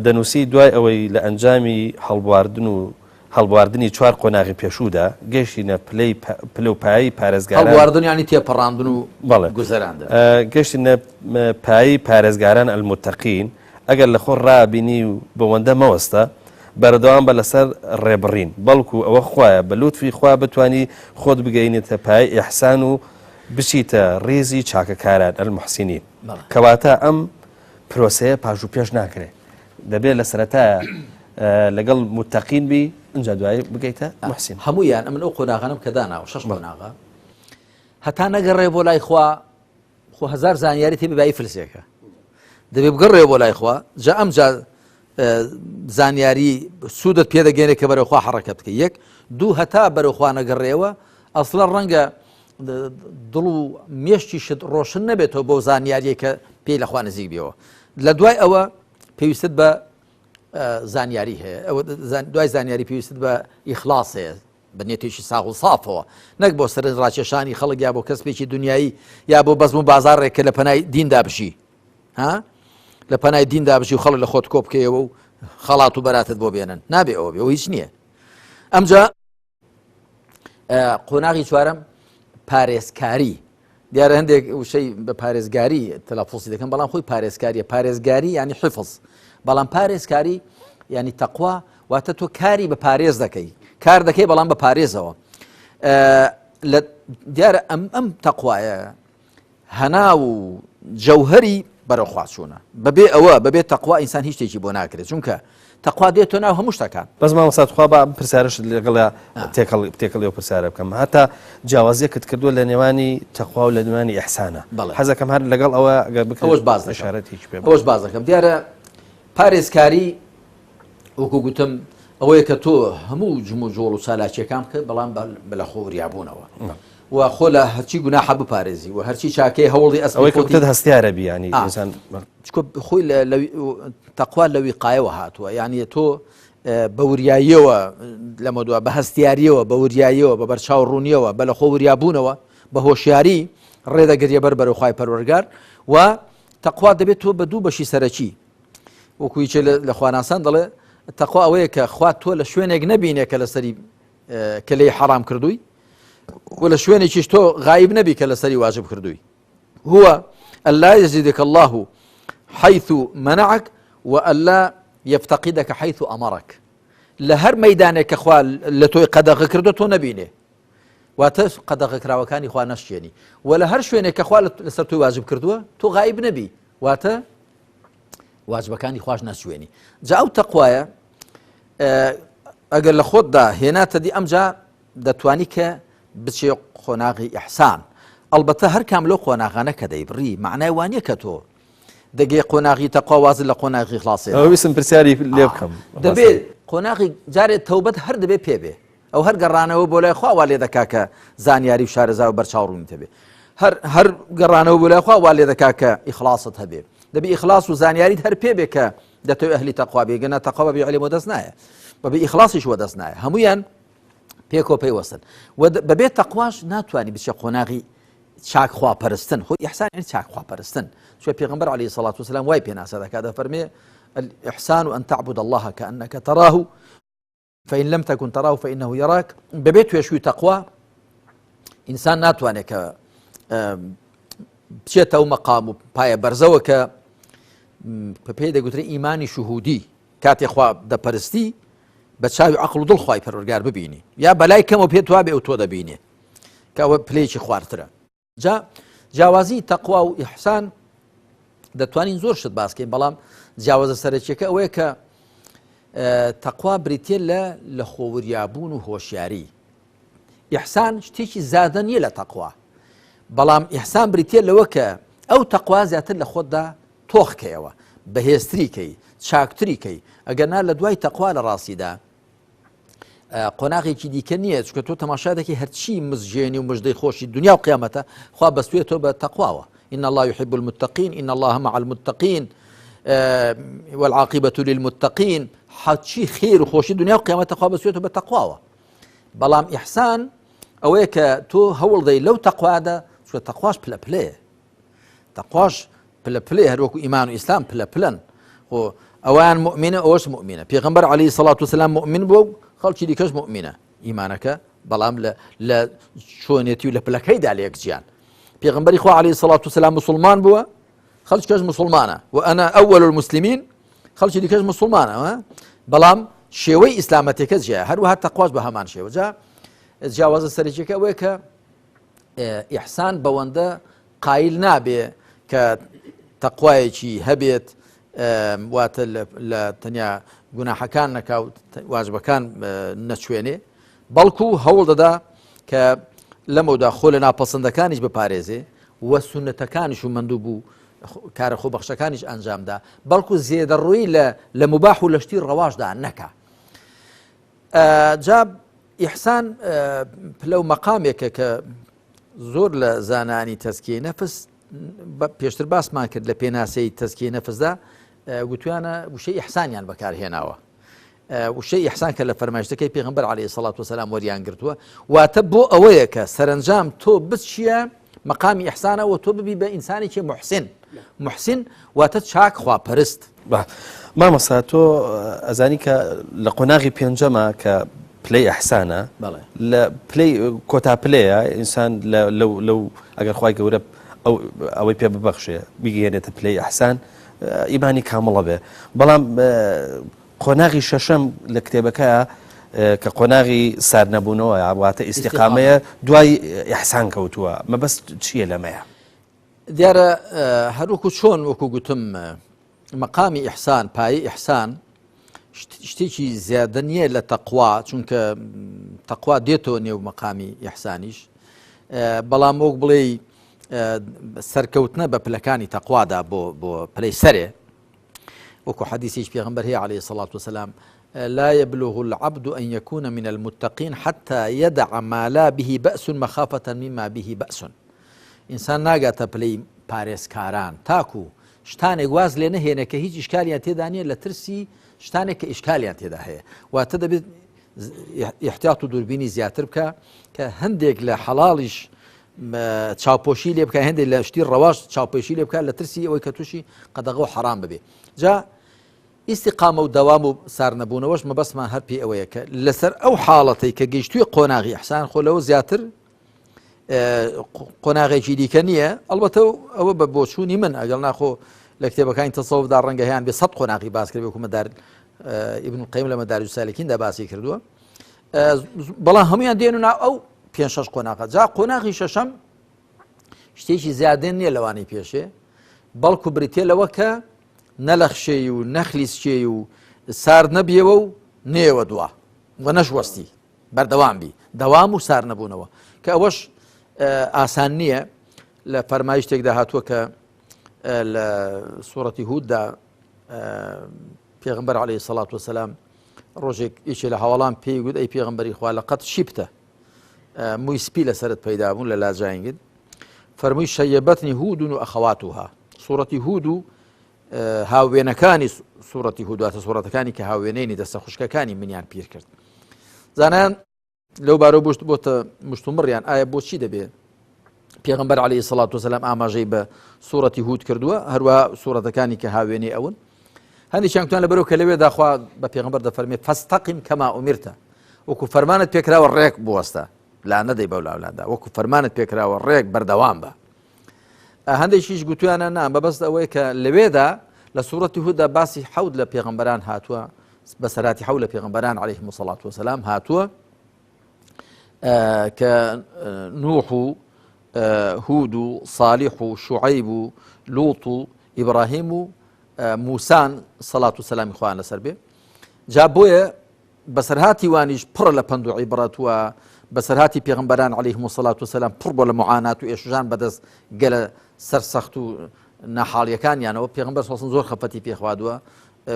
دەنووسی دوای ئەوەی لە ئەنجامی هەڵبواردنی چوار قۆناغی پێشوودا گەشتینە پلە و پایی پارێزگاران هەڵبواردن ینی تێپەڕاندن و گوزەراندن گەشتینە پایی پارێزگاران المتەقین ئەگەر لە خۆ ڕابینی و بەوەندە مەوەستە بەردەوام بە لەسەر ڕێبڕین بەڵکو ئەوە خوایە بە لوتفی خوا بتانی خۆت بگەینێتە پای ئیحسان و بچیتە ڕێزی چاکەکاران المحسینین کەواتە ئەم پرۆسەیە پاش و پێش ناکرێت دەبێت لە سەرەتایە لەگەڵ متەقین بی ئەنجا دوایی بگەیتە محسین هەموویان ئەمن ئەو قۆناغانم کە داناوە شەش قۆناغا هەتا نەگەڕێ بۆ لای خوا خۆ هەزار زانیاری تێ بەبایی فلسێکە دەبێ بگەڕێ بۆ لای خوا جا ئەمجا زانیاری سوودت پێدەگەێنێت کە بەرەوخوا حڕەکە بکە یەک دوو هەتا بەرەوخوا نەگەڕێەوە ئەسڵە ڕەنگە دڵ و مێشتیشت ڕۆشن نەبێتەوە بۆ زانیاریە کە پێی لەخوا نزیک بێەوە لە دوای ئەوە پێویستت بە زانیاری هەیە دوای زانیاری پێویست بە ئیخلاص هەیە بە نێتێکی ساغ و سافەوە نەک بۆ سەر ڕاکێشانی خەڵک یا بۆ کەسپێکی دنیایی یا بۆ بەزم و بازارڕێک کە لە پەنای دیندا بشی ها لە پەنای دیندا بشی و خەڵک لە خۆت کۆ بکەیەوە و خەڵات و بەراتت بۆ بێنن نابێ ئەوە بێ ئەو هیچ نییە. ئەمجا قۆناغی چوارەم پارێزکاری دیارە هەندێک وشەی بە پارێزگاری تەلەفۆسی دەکەم بەڵام خۆی پارێزکاریە پارێزگاری ینی حفظ بەڵام پارێزکاری ینی تەقوا واتە تۆ کاری بە پارێز دەکەی کار دەکەی بەڵام بە پارێزەوە لە دیارە ئەم تەقوایە هەنا و جەوهەری بەرەوخوا چوونە بەبێ ئەوە بەبێ تەقوا ئینسان هیچ شتێکی بۆ ناکرێت چونکە تەقوا دێتۆ ناو هەموو شتەکان بەس مامۆستاخوا بە پرسیارش لەگەڵ تێکەڵی و پرسیارە بکەم هەتا جیاوازیەکت کردووە لە نێوانی تەقوا و لە نێوانی ئیحسانە حەزەکەم هەر لەگەڵ ئەوە ئەوەش باز ئشارەت هیچ پێ ئەوەش باز دەکەم دیارە پارێزکاری وەکو گوتم ئەوەیە کە تۆ هەموو جمو جۆڵ و چالاکیەکان بکە بەڵام بەلەخۆ وریابوونەوە وخۆ لە هەرچی گوناحە بپارێزی و هەرچی چاکەی هەوڵی ئەسەوەی کەوتت هەستیارە بیانی ئینسان خۆی تەقوا لە ویقایەوە هاتووە یعنی تۆ بە وریاییەوە لەمە دووە بە هەستیاریەوە بە وریاییەوە بە بەرچاو ڕوونیەوە بە لە خۆ وریابوونەوە بە هۆشیاری ڕێدەگەریە بەرەو خوای پەروەردگار و تەقوا دەبێت تۆ بە دوو بەشی سەرەکی وەکویچێ لە خواناسان دەڵێ تەقوا ئەوەیە کە خوا تۆ لە شوێنێک نەبینێ کە لەسەری کە لێی حەرام کردووی و لە شوێنێکیش تۆ غایب نەبی کە لەسەری واجب کردووی هو ألا يزيدك الله حيث منعك وألا يفتقدك حيث أمرك لهر ميدانك أخوة لتوي قدغ كردو تو نبينه واتس قدغ كراوكاني إخوة نشيني ولا هر شوينك أخوة لسر توي واجب كردو تو غايب نبي واتا واجبكاني إخواش نشويني جاءو تقوايا أقل لخود دا هنا تدي أمجا دتواني ك بچێ قۆناغی ئیحسان ئەلبەتە هەر کام لەو قۆناغانە کە دەیبڕی معنای وانە کە تۆ دەگەی قۆناغی تەقوا وازت لە قۆناغی خلاصێ ویستم پرسیاری لێ بکەم دەبێت قۆناغی جارێت تەوبەت هەر دەبێت پێبێ ئەو هەر گەڕانەوە بۆ لای خوا وا لێ دەکا کە زانیاری و شارەزا و بەرچاوڕوونی هەبێ هەر گەڕانەوە بۆ لای خوا وا لێ دەکا کە ئیخلاصت هەبێ دەبێ ئیخلاص و زانیاریت هەر پێبێ کە دەتەوێت ئەهلی تەقوا بێ گەنە تەقوا بەبێ عیلم وەدەست نایە بەبێ ئیخلاصیش وەدەست نایە هەمویان پێکۆ پێیوەستن و بەبێت تەقواش ناتوانانی بچە قۆناغی چاک خواپەرستن خۆی ئیحسان یعنی چاک خواپەرستن چۆ پێغەمبەر عەلەیهی سەڵات وسەلام وای پێناسە دەکات دەفەرمێ الإحسان أن تعبد الله كأنك تراه فإن لم تكن تراه فإنه يراك ببێت توێشوی تەقوا ئینسان ناتوانێت کە بچێتەوە مەقام و پایە بەرزەوە کە پێی دەگوترێت ئیمانی شوهودی کاتێ خوا دەپەرستی بە چاوی عەقڵ و دڵ خوای پەروەردگار ببینی یا بەلای کەمەوە پێت وابێ ئەو تۆ دەبینێ کە ئەوە پلەیەکی خواردترە جیاوازی تەقوا و ئیحسان دەتوانین زۆر شت باسکەین بەڵام جیاوازە سەرەکیەکە ئەوەیە کە تەقوا بریتێ لە خۆوریابوون و هۆشیاری ئیحسان شتێکی زادە نییە لە تەقوا بەڵام ئیحسان بریتێ لەوە کە ئەو تەقوا زیاتر لە خۆتدا تۆخکەیەوە بەهێزتریکەی چاکتریکەی ئەگەرنا لە دوای تەقوا لە ڕاستیدا قۆناغێکی دیکە نییە چکە تۆ تەماشا دەکەی هەرچی مزجێنی و مژدەی خۆشی دنیا و قیامەتە خوا بەستوێتەوە بە تەقواوە إن الله يحب المتقين إن الله مع المتقين والعاقبة للمتقين هەرچی خێر و خۆشی دنیا و قیامەتە خوا بەستوێتەوە بە تەقواوە بەڵام ئیحسان ئەوەیە کە تۆ هەوڵ دەی لەو تەقوادا چکە تەقواش پلە پلەیە تەقواش پلە پلێ هەروەکو ئیمان و ئیسلام پلە پلەن ئەوان مؤمنە ئەوەش مؤمنە پێغەمبەر عەلەیهی سەڵات وسەلام مؤمن بووە خەڵکی دیکەش مؤمنە ئیمانەکە بەڵام لە چۆنێتی و لە پلەکەیدا لە یەکجیان پێغەمبەری خوا عەلەیهی سەڵات وسەلام مسلمان بووە خەڵکیش مسلمانە و ئەنا ئەوەل المسلمین خەڵکی دیکەش مسلمانە بەڵام شێوەی ئیسلامەتێکە جیایە هەروەها تەقواش بە هەمان شێوە جیاوازە سەرەکیەکە ئەوەیە کە ئیحسان بەوەندە قایل نابێ کە تەقوایەکی هەبێت واتە لە تەنیا گوناحەکان نەکاو واجبەکان نەچوێنێ بەڵکو هەوڵ دەدا کە لەمەودا خۆ لە ناپەسەندەکانیش بپارێزێ وە سونەتەکانیش و مەندوو بوو کارە خۆبەخشەکانیش ئەنجامدا بەڵکو زێدەڕووی لە مباح و لە شتی ڕەواژدا نەکا جا ئیحسان پلە و مەقامێکە کە زۆر لە زانانی تەزکیەی نەفس پێشتر باسمان کرد لە پێناسەی تەزکیەی نەفسدا گوتویانە وشەی ئیحسانیان بەکارهێناوە وشەی ئیحسان کە لە فەرمایشتەکەی پێغەمبەر عەلەیهی سەڵات وسەلام وەریان گرتووە واتە بۆ ئەوەیە کە سەرنجام تۆ بچیە مەقامی ئیحسانەوە تۆ ببی بە ئینسانێکی محسن واتە چاک خواپەرست مامەستا تۆ ئەزانی کە لە قۆناغی پێنجەمە کە پلەی ئەحسانە لە پلەی کۆتا پلەیە ئینسان لەو ئەگەر خوای گەورە ئەوەی پێ ببەخشێ بیگەێنێتە پلەی ئەحسان ئیمانی کامڵە بێ بەڵام قۆناغی شەشەم لە کتێبەکەیە کە قۆناغی سار نەبوونەوە واتە ئیستیقامەیە دوای ئەحسان کەوتووە مەبەست چییە لەمەیە دیارە هەروکو چۆن وەکو گوتم مەقامی ئیحسان پایی ئیحسان شتێکی زیادە نییە لە تەقوا چونکە تەقوا دێتەوە نێو مەقامی ئیحسانیش بەڵام وەک بڵێ سەرکەوتنە بە پلەکانی تەقوادا بۆ پلەی سەرێ وەکو حەدیثیش پێغەمبەر هەیە عەلەیهی سەڵات وسەلام لا يبلغ العبد أن يكون من المتقين حتى يدع ما لا به بأس مخافة مما به بأس ئینسان ناگاتە پلەی پارێزکاران تاکو شتانێک واز لێ نەهێنە کە هیچ ئیشکالیان تێدا نیە لە ترسی شتانێک کە ئیشکالیان تێدا هەیە واتە دەبێت احتیاط و دووربینی زیاتر بکە کە هەندێک لە حەڵاڵیش چاوپۆشی لێ بکە هەندێک لە شتی ڕەواش چاوپۆشی لێ بکە لە ترسی ئەوەی کە تووشی قەدەغە و حەرام ببێ جا ئیستیقامە و دەوام و سار نەبوونەوەش مەبەستمان هەر پێی ئەوەیە کە لەسەر ئەو حاڵەتەی کە گەیشتووی قۆناغی ئیحسان خۆ لەوە زیاتر قۆناغێکی دیکە نییە ئەڵبەتە ئەوە بە بۆچوونی من ئەگەڵ ناخۆ لە کتێبەکانی تەسەوفدا ڕەنگە هەیان بێ 100 قۆناغی باس کرد وەکو مەدار ئیبن القەیم لە مەدارج السالکیندا باسی کردووە بەڵام هەمویان دێن و ناو ئەو 5-6 قۆناغە جا قۆناغی شەشەم شتێکی زیادێن نییە لەوانەی پێشێ بەڵکو بریتێ لەوە کە نەلەخشێ و نەخلیسچێ و سار نەبیەوە و نێوە دووە و نەشوەستی بەردەوام بی دەوام و سار نەبوونەوە کە ئەوەش ئاسان نییە لە فەرمایش شتێکدا هاتووە کە لە سوورەتی هوددا پێغەمبەر عەلەیهی سەڵات وسەلام ڕۆژێک یەکێ لە هەواڵان پێی گوت ئەی پێغەمبەری خوا لەقەت شیبتە مووی سپی لەسەرت پەیدا بوون لە لاجاینگت فەرمووی شەیەبەتنی هود و ئەخەواتوها سوورەتی هود و هاوێنەکانی سوورەتی هود واتە سوورەتەکانی کە هاوێنەی دەستە خوشکەکانی منیان پیر کرد زانایان لەو بارەوە بۆتە مشتومڕیان ئایا بۆچی دەبێت پێغەمبەر عەلەیهی سەڵات وسەلام ئاماژەی بە سوورەتی هود کردووە هەروە سوورەتەکانی کە هاوێنەی ئەون هەندێکیان گوتیان لەبەرەوە کە لەوێدا خوا بە پێغەمبەر دەفەرمێت فەستەقیم کەما ئومیرتە وەکو فەرمانت پێکراوە ڕێک بوەستە لا نەدەی بەو لاولاندا وەکو فەرمانت پێکراوە ڕێک بەردەوام بە هەندێکیش گوتویانە نا بەبەست ئەوەی کە لەوێدا لە سوورەتی هوددا باسی حەود لە پێغەمبەران هاتووە بەسەراتی حەود لە پێغەمبەران عەلەیهیمو سەڵات وسەلام هاتووە کە نوح و هود و صالح و شوعیب و لوط و ئیبراهیم و موسان سەڵات و سەلامی خوایان لەسەر بێ جا بۆیە بەسەرهاتی وانیش پڕ لە پند و عیبرەت وە بەسەرهاتی پێغەمبەران عەلەیهیمو سەڵات وسەلام پڕ بۆ لە معانات و ئێشوژان بەدەست گەلە سەرسەخت و ناحاڵیەکانیانەوە پێغەمبەر سەڵسن زۆر خەفەتی پێخوادووە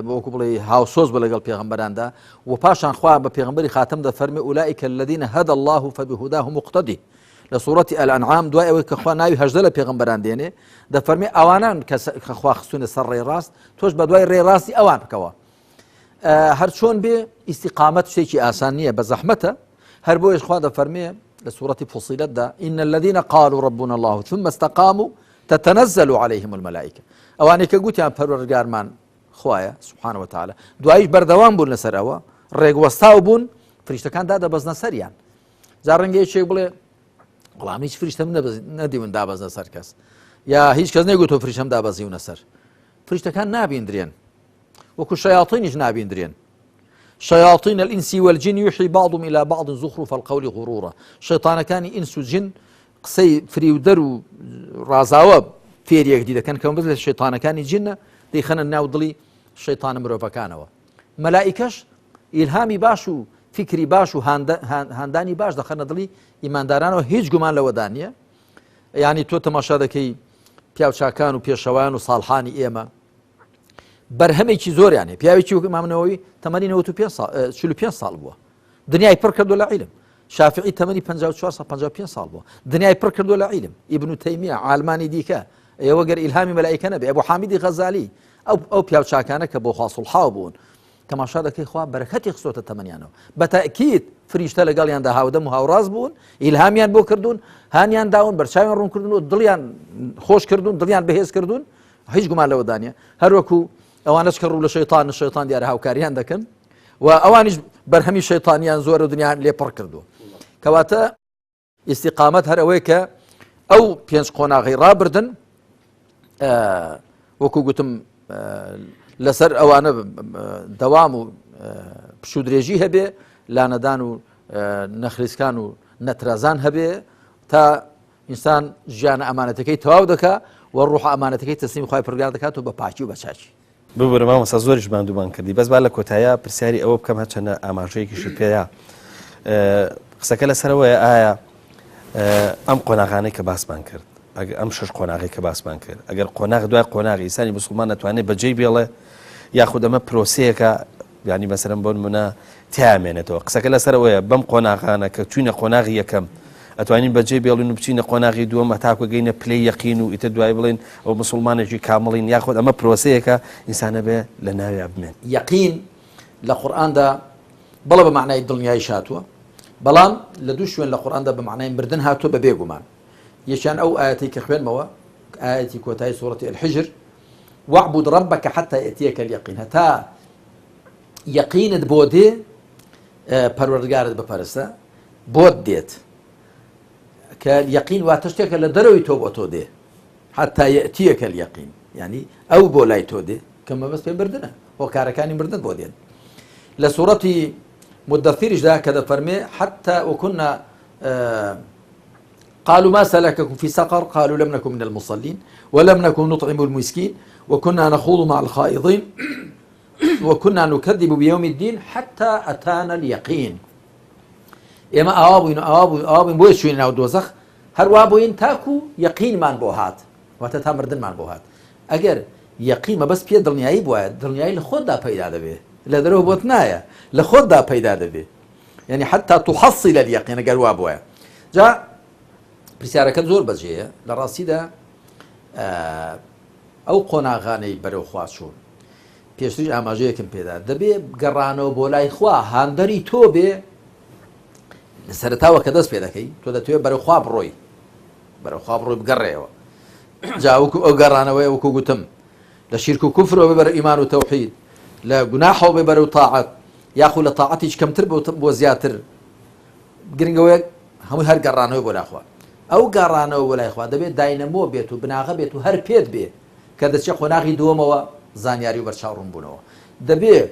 بۆکو بڵێ هاوسۆز بە لەگەڵ پێغەمبەراندا و پاشان خوا بە پێغەمبەری خاتم دەفەرمێ ئولائیکە الەذینە هەدە الله فبهوداه مقتدی لە سوورەتی ئەلئەنعام دوای ئەوەی کە خوا ناوی هەژدە لە پێغەمبەران دێنێ دەفەرمێ ئەوانان کە خوا خستوونە سەر ڕێڕاست تۆش بە دوای ڕێڕاستی ئەوان بکەوە هەر چۆن بێ ئیستیقامەت شتێکی ئاسان نییە بە زەحمەتە هەر بۆیش خوا دەفەرمێ لە سوورەتی فوسیلەتدا ئین الەذینە قالوا ربنا الله ثم استقاموا تتنزل عليهم الملائكة ئەوانەی کە گوتیان پەروەردگارمان خوایە سبحانه وتعالى دوایش بەردەوام بوون لەسەر ئەوە ڕێگوەستاو بوون فریشتەکان دادەبەزنە سەریان جا ڕەنگە یەکێک بڵێ بەڵام هیچ فریشتەم نەدیون دابەزنە سەر کەس یا هیچ کەس نەیگوت تۆ فریشتەم دابەزیونە سەر فریشتەکان نابیندرێن وەکو شەیاطینیش نابیندرێن شەیاطین الئینس والجن یوحی بعضهم إلى بعض زخرف القول غرورا شەیطانەکانی ئینس و جن قسەی فریودەر و ڕازاوە فێریەک دی دەکەن کە بڵێ شەیطانەکانی جنە دەیخەنە ناو دڵی شەیطانە مرۆڤەکانەوە مەلائیکەش ئیلهامی باش و فکری باش و هاندانی باش دەخەنە دڵی ئیماندارانەوە هیچ گومان لەوەدا نییە یعنی تۆ تەماشا دەکەی پیاوچاکان و پێشەوایان و ساڵحانی ئێمە بەرهەمێکی زۆریانێ پیاوێکی وەکو ئیمام نەوەوی تەمەنی 45 ساڵ بووە دنیای پڕ کردو لە عیلم شافعی تەمەنی 54 ساڵ بووە دنیای پڕ کردو لە عیلم ئیبن تەیمیە عالمانی دیکە ئێوە گەر ئیلهامی مەلائیکە نەبێ ئەبوو حامیدی غەزالی ئەو پیاوچاکانە کە بۆ خوا سوڵحاو بوون تەماشا دەکەی خوا بەرەکەتی خستۆتە تەمەنیانەوە بەتەئکید فریشتە لەگەڵیاندا هاودەم و هاوڕاست بوون ئیلهامیان بۆ کردوون هانیان داون بەرچاویان ڕوون کردون و دڵیان خۆش کردوون دڵیان بەهێز کردوون هیچ گومان لەوەدا نییە هەروەکو ئەوانش کە ڕوو لە شەیطان دیارە هاوکاریان دەکەن و ئەوانیش بەرهەمی شەیطانیان زۆر و دنیایان لێ پڕ کردووە. کەواتە ئیستیقامەت هەر ئەوەی کە ئەو پێنج قۆناغی ڕابردن وەکو گوتم لەسەر ئەوانە دەوام و پشودرێژی هەبێ، لانەدان و نەخلیسکان و نەترازان هەبێ تا ئینسان ژیانە ئەمانەتەکەی تەواو دەکا و ڕوح ئەمانەتەکەی تەسلیمی خوای پروردگار دەکات و بە پاکی و بە چاکی. ببوورە مامۆستا زۆریش ماندوومان کردی، بەس با لە کۆتایە پرسیاری ئەوە بکەم هەچەنە ئاماژەیەکیشت پێەیە. قسەکە لەسەرەوەیە ئایا ئەم قۆناغانەی کە باسمان کرد، ئەم شش قۆناغی کە باسمان کرد، ئەگەر قۆناغ دوای قۆناغی ئینسانی موسڵمان نەتوانێت بەجێی بێڵێ یاخود ئەمە پرۆسەیەکە ینی مەسەرەن بۆ نمونە تیامێنێتەوە. قسەکە لەسەرەوەیە بەم قۆناغانە کە چوینە قۆناغی یەکەم ئەتوانین بەجێ بێڵین و بچینە قۆناغی دووەم هەتاکو گەینە پلەی یەقین و ئیتر دوای بڵێن ئەو موسڵمانێکی کامڵین، یاخود ئەمە پرۆسەیەکە ئینسانە بێ لە ناویا بمێن. یەقین لە قورئاندا بەڵێ بە معنای دڵنیایی هاتووە، بەڵام لە دوو شوێن لە قورئاندا بە معنای مردن هاتووە بە بێگومان. یەکیان ئەو ئاەتەی کە خوێنمەوە، ئاەتی کۆتایی سوورەتی الحجر، واعبد ربك حتى يأتيك اليقين، هەتا یەقینت بۆ دێ پەروەردگارت بپەرستە بۆت دێت، کە یەقین واتە شتێکە لە دەرەوەی تۆ بۆ تۆ دێ، حتى يأتيك اليقين، یعنی ئەو بۆ لای تۆ دێ کە مەبەست پێ مردنە، هۆکارەکانی مردن بۆ دێن. لە سوورەتی مدەثیرشدا کە دەفەرمێ حتى وكنا قالوا ما سلككم في سقر قالوا لم نكن من المصلين ولم نكن نطعم المسكين وكنا نخوض مع الخائضين وكنا نكذب بيوم الدين حتى أتانا اليقين. ئێمە ئاوابووین بۆیە چوین ناو دۆزەخ، هەروە بووین تاکو یەقینمان بۆ هات، واتە تا مردنمان بۆ هات. ئەگەر یەقین مەبەست پێ دڵنیایی بووە، دڵنیایی لە خۆتدا پەیدا دەبێ، لە دەرەوە بۆت نایە، لە خۆتدا پەیدا دەبێ، یعنی حتى تحصل اليقين ئەگەر وا بووە. جا پرسیارەکەت زۆر بەجێیە، لە ڕاستیدا ئەو قۆناغانەی بەرەو خوا چوون پێشتریش ئاماژەیەکم پێدا دەبێ گەڕانەوە بۆ لای خوا هاندەری تۆ بێ. لە سەرتاوە کە دەست پێ دەکەی تۆ دەتوێت بەرەوخوا بڕۆی، بەرەوخوا بڕۆی بگەڕێەوە. جا وەکو ئەو گەڕانەوەی وەکو گوتم لە شیرک و کوفرەوە بێ بەرە ئیمان و تەوحید، لە گوناحەوە بێ بەرەو تاعەت، یاخود لە تاعەتیش کەمتر بۆ زیاتر، گرنگەوەیەک هەمووی هەر گەڕانەوەی بۆ لای خوا. ئەو گەڕانەوە بۆ لای خوا دەبێت داینەمۆ بێت و بناغە بێت و هەر پێت بێ کە دەچێت قۆناغی دووەمەوە زانیاری و بەرچاوڕوون بوونەوە. دەبێت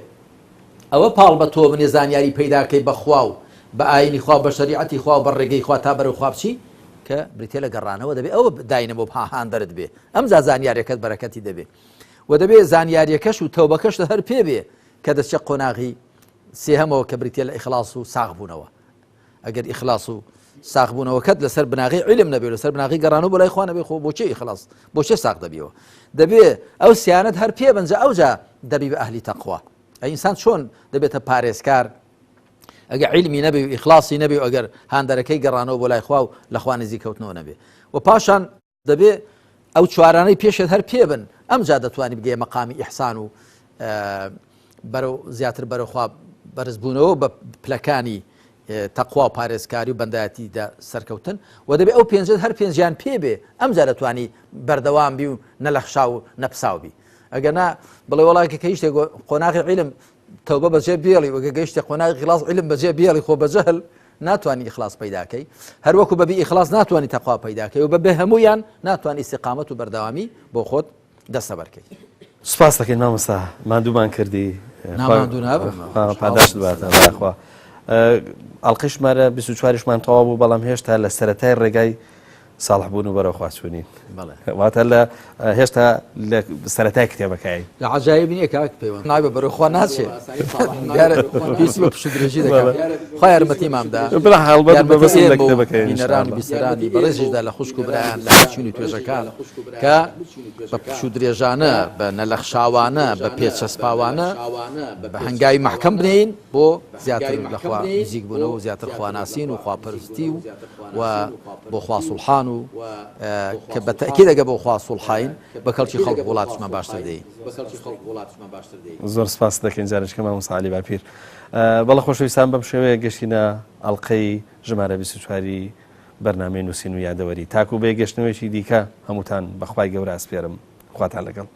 ئەوە پاڵ بە تۆ بنێ زانیاری پەیداکەی بەخوا و بە ئاینی خوا بە شەریعەتی خوا و بە ڕێگەی خوا تا بەرەو خوا بچی کە بریتێ لە گەڕانەوە دەبێت ئەوە داینەمۆ هاندەرت بێ، ئەمجا زانیاریەکەت بەرەکەتی دەبێت و دەبێت زانیاریەکەش و تەوبەکەش هەر پێ بێ کە دەچێت قۆناغی سێهەمەوە کە بریتێ لە ئیخلاص و ساغ بوونەوە. ئەگەر ئیخلاص و ساغ بوونەوەکەت لەسەر بناغی علم نەبێت، لەسەر بناغی گەڕانەوە بۆ لای خوا نەبێ، خۆ بۆچێ ئیخلاص بۆچێ ساغ دەبیەوە؟ دەبێت ئەو سیانەت هەر پێ بنجە ئەوجا دەبی بە ئەهلی تەقوا. ئینسان چۆن دەبێتە پارێزکار ئەگەر علمی نەبێ و ئیخلاصی نەبێ و ئەگەر هاندەرەکەی گەڕانەوە بۆ لای خوا و لە خوا نزیک کەوتنەوە نەبێ. و پاشان دەبێت ئەو چوارانەی پێشت هەر پێ بن، ئەمجا دەتوانی بگەیە مەقامی ئیحسان و بەرەو زیاتر بەرەو خوا بەرزبوونەوە بە پلەکانی تەقوا و پارێزکاری و بەندایەتیدا سەرکەوتن. و دەبێت ئەو پێنجت هەر پێنجیان پێ بێ، ئەمجا دەتوانی بەردەوام بی و نەلەخشا و نەپساو بی. ئەگەنا بڵێ وڵاتێک کە هیچ شتێک قۆناغی علم تەوبە بەجێ بێڵی وەگە گەیشتێ قۆناغی ئیخلاص علم بەجێ بێڵی خۆ بەجەهل ناتوانانی ئیخلاص پەیداکەی، هەروەکو بەبێ ئیخلاص ناتوانانی تەقوا پەیداکەی و بەبێ هەموویان ناتوانانی ئیستیقامەت و بەردەوامی بۆ خۆت دەستە بەرکەی. سوپاس دەکەین مامۆستا، ماندوومان کردی، ناماندوو نابم، پاداشت باتە خوا. ئەڵقەی ژمارە 24مان تەواو بوو، بەڵام هێشتا لە سەرەتای ڕێگای ساڵحبوون و بەرەو خوا چوونین، واتە لە هێشتا لە سەرەتای کتێبەکەی لە عەجایب نییە کاک پەیوەند نابێ بەرەو خوا ناچێ پێویستی بە پشودرێژی دەکات. خوا یارمەتیمامدا بڵا هەڵبەت بەبەست لە کتێبەکەی بینەران و بیسەرانی بەڕێزیشدا لە خوشک و برایان لە چوونی توێژەکان کە بە پشودرێژانە بە نەلەخشاوانە بە پێچەسپاوانە بە هەنگاوی محکەم بنین بۆ زیاتر لەخوا نزیک بوونەوە و زیاتر خواناسین و خواپەرستی و بۆ خوا سوڵحان و کە بە تەکید ئەگە بۆ خوا سوڵحاین بە کەڵکی خەڵک وڵاتشمان باشتر دەین. زۆر سپاس دەکەین جارێککە مامۆستا عەلی باپیر. بەڵە خۆشەویستان بەم شێوەیە گەشتینە ئەڵقەی ژمارە 24 بەرنامەی نووسین و یادەوەری. تاکو بێ گەشتنەوەیکی دیکە هەمووتان بەخوای گەورە ئەسپێرم. خواتان لەگەڵ.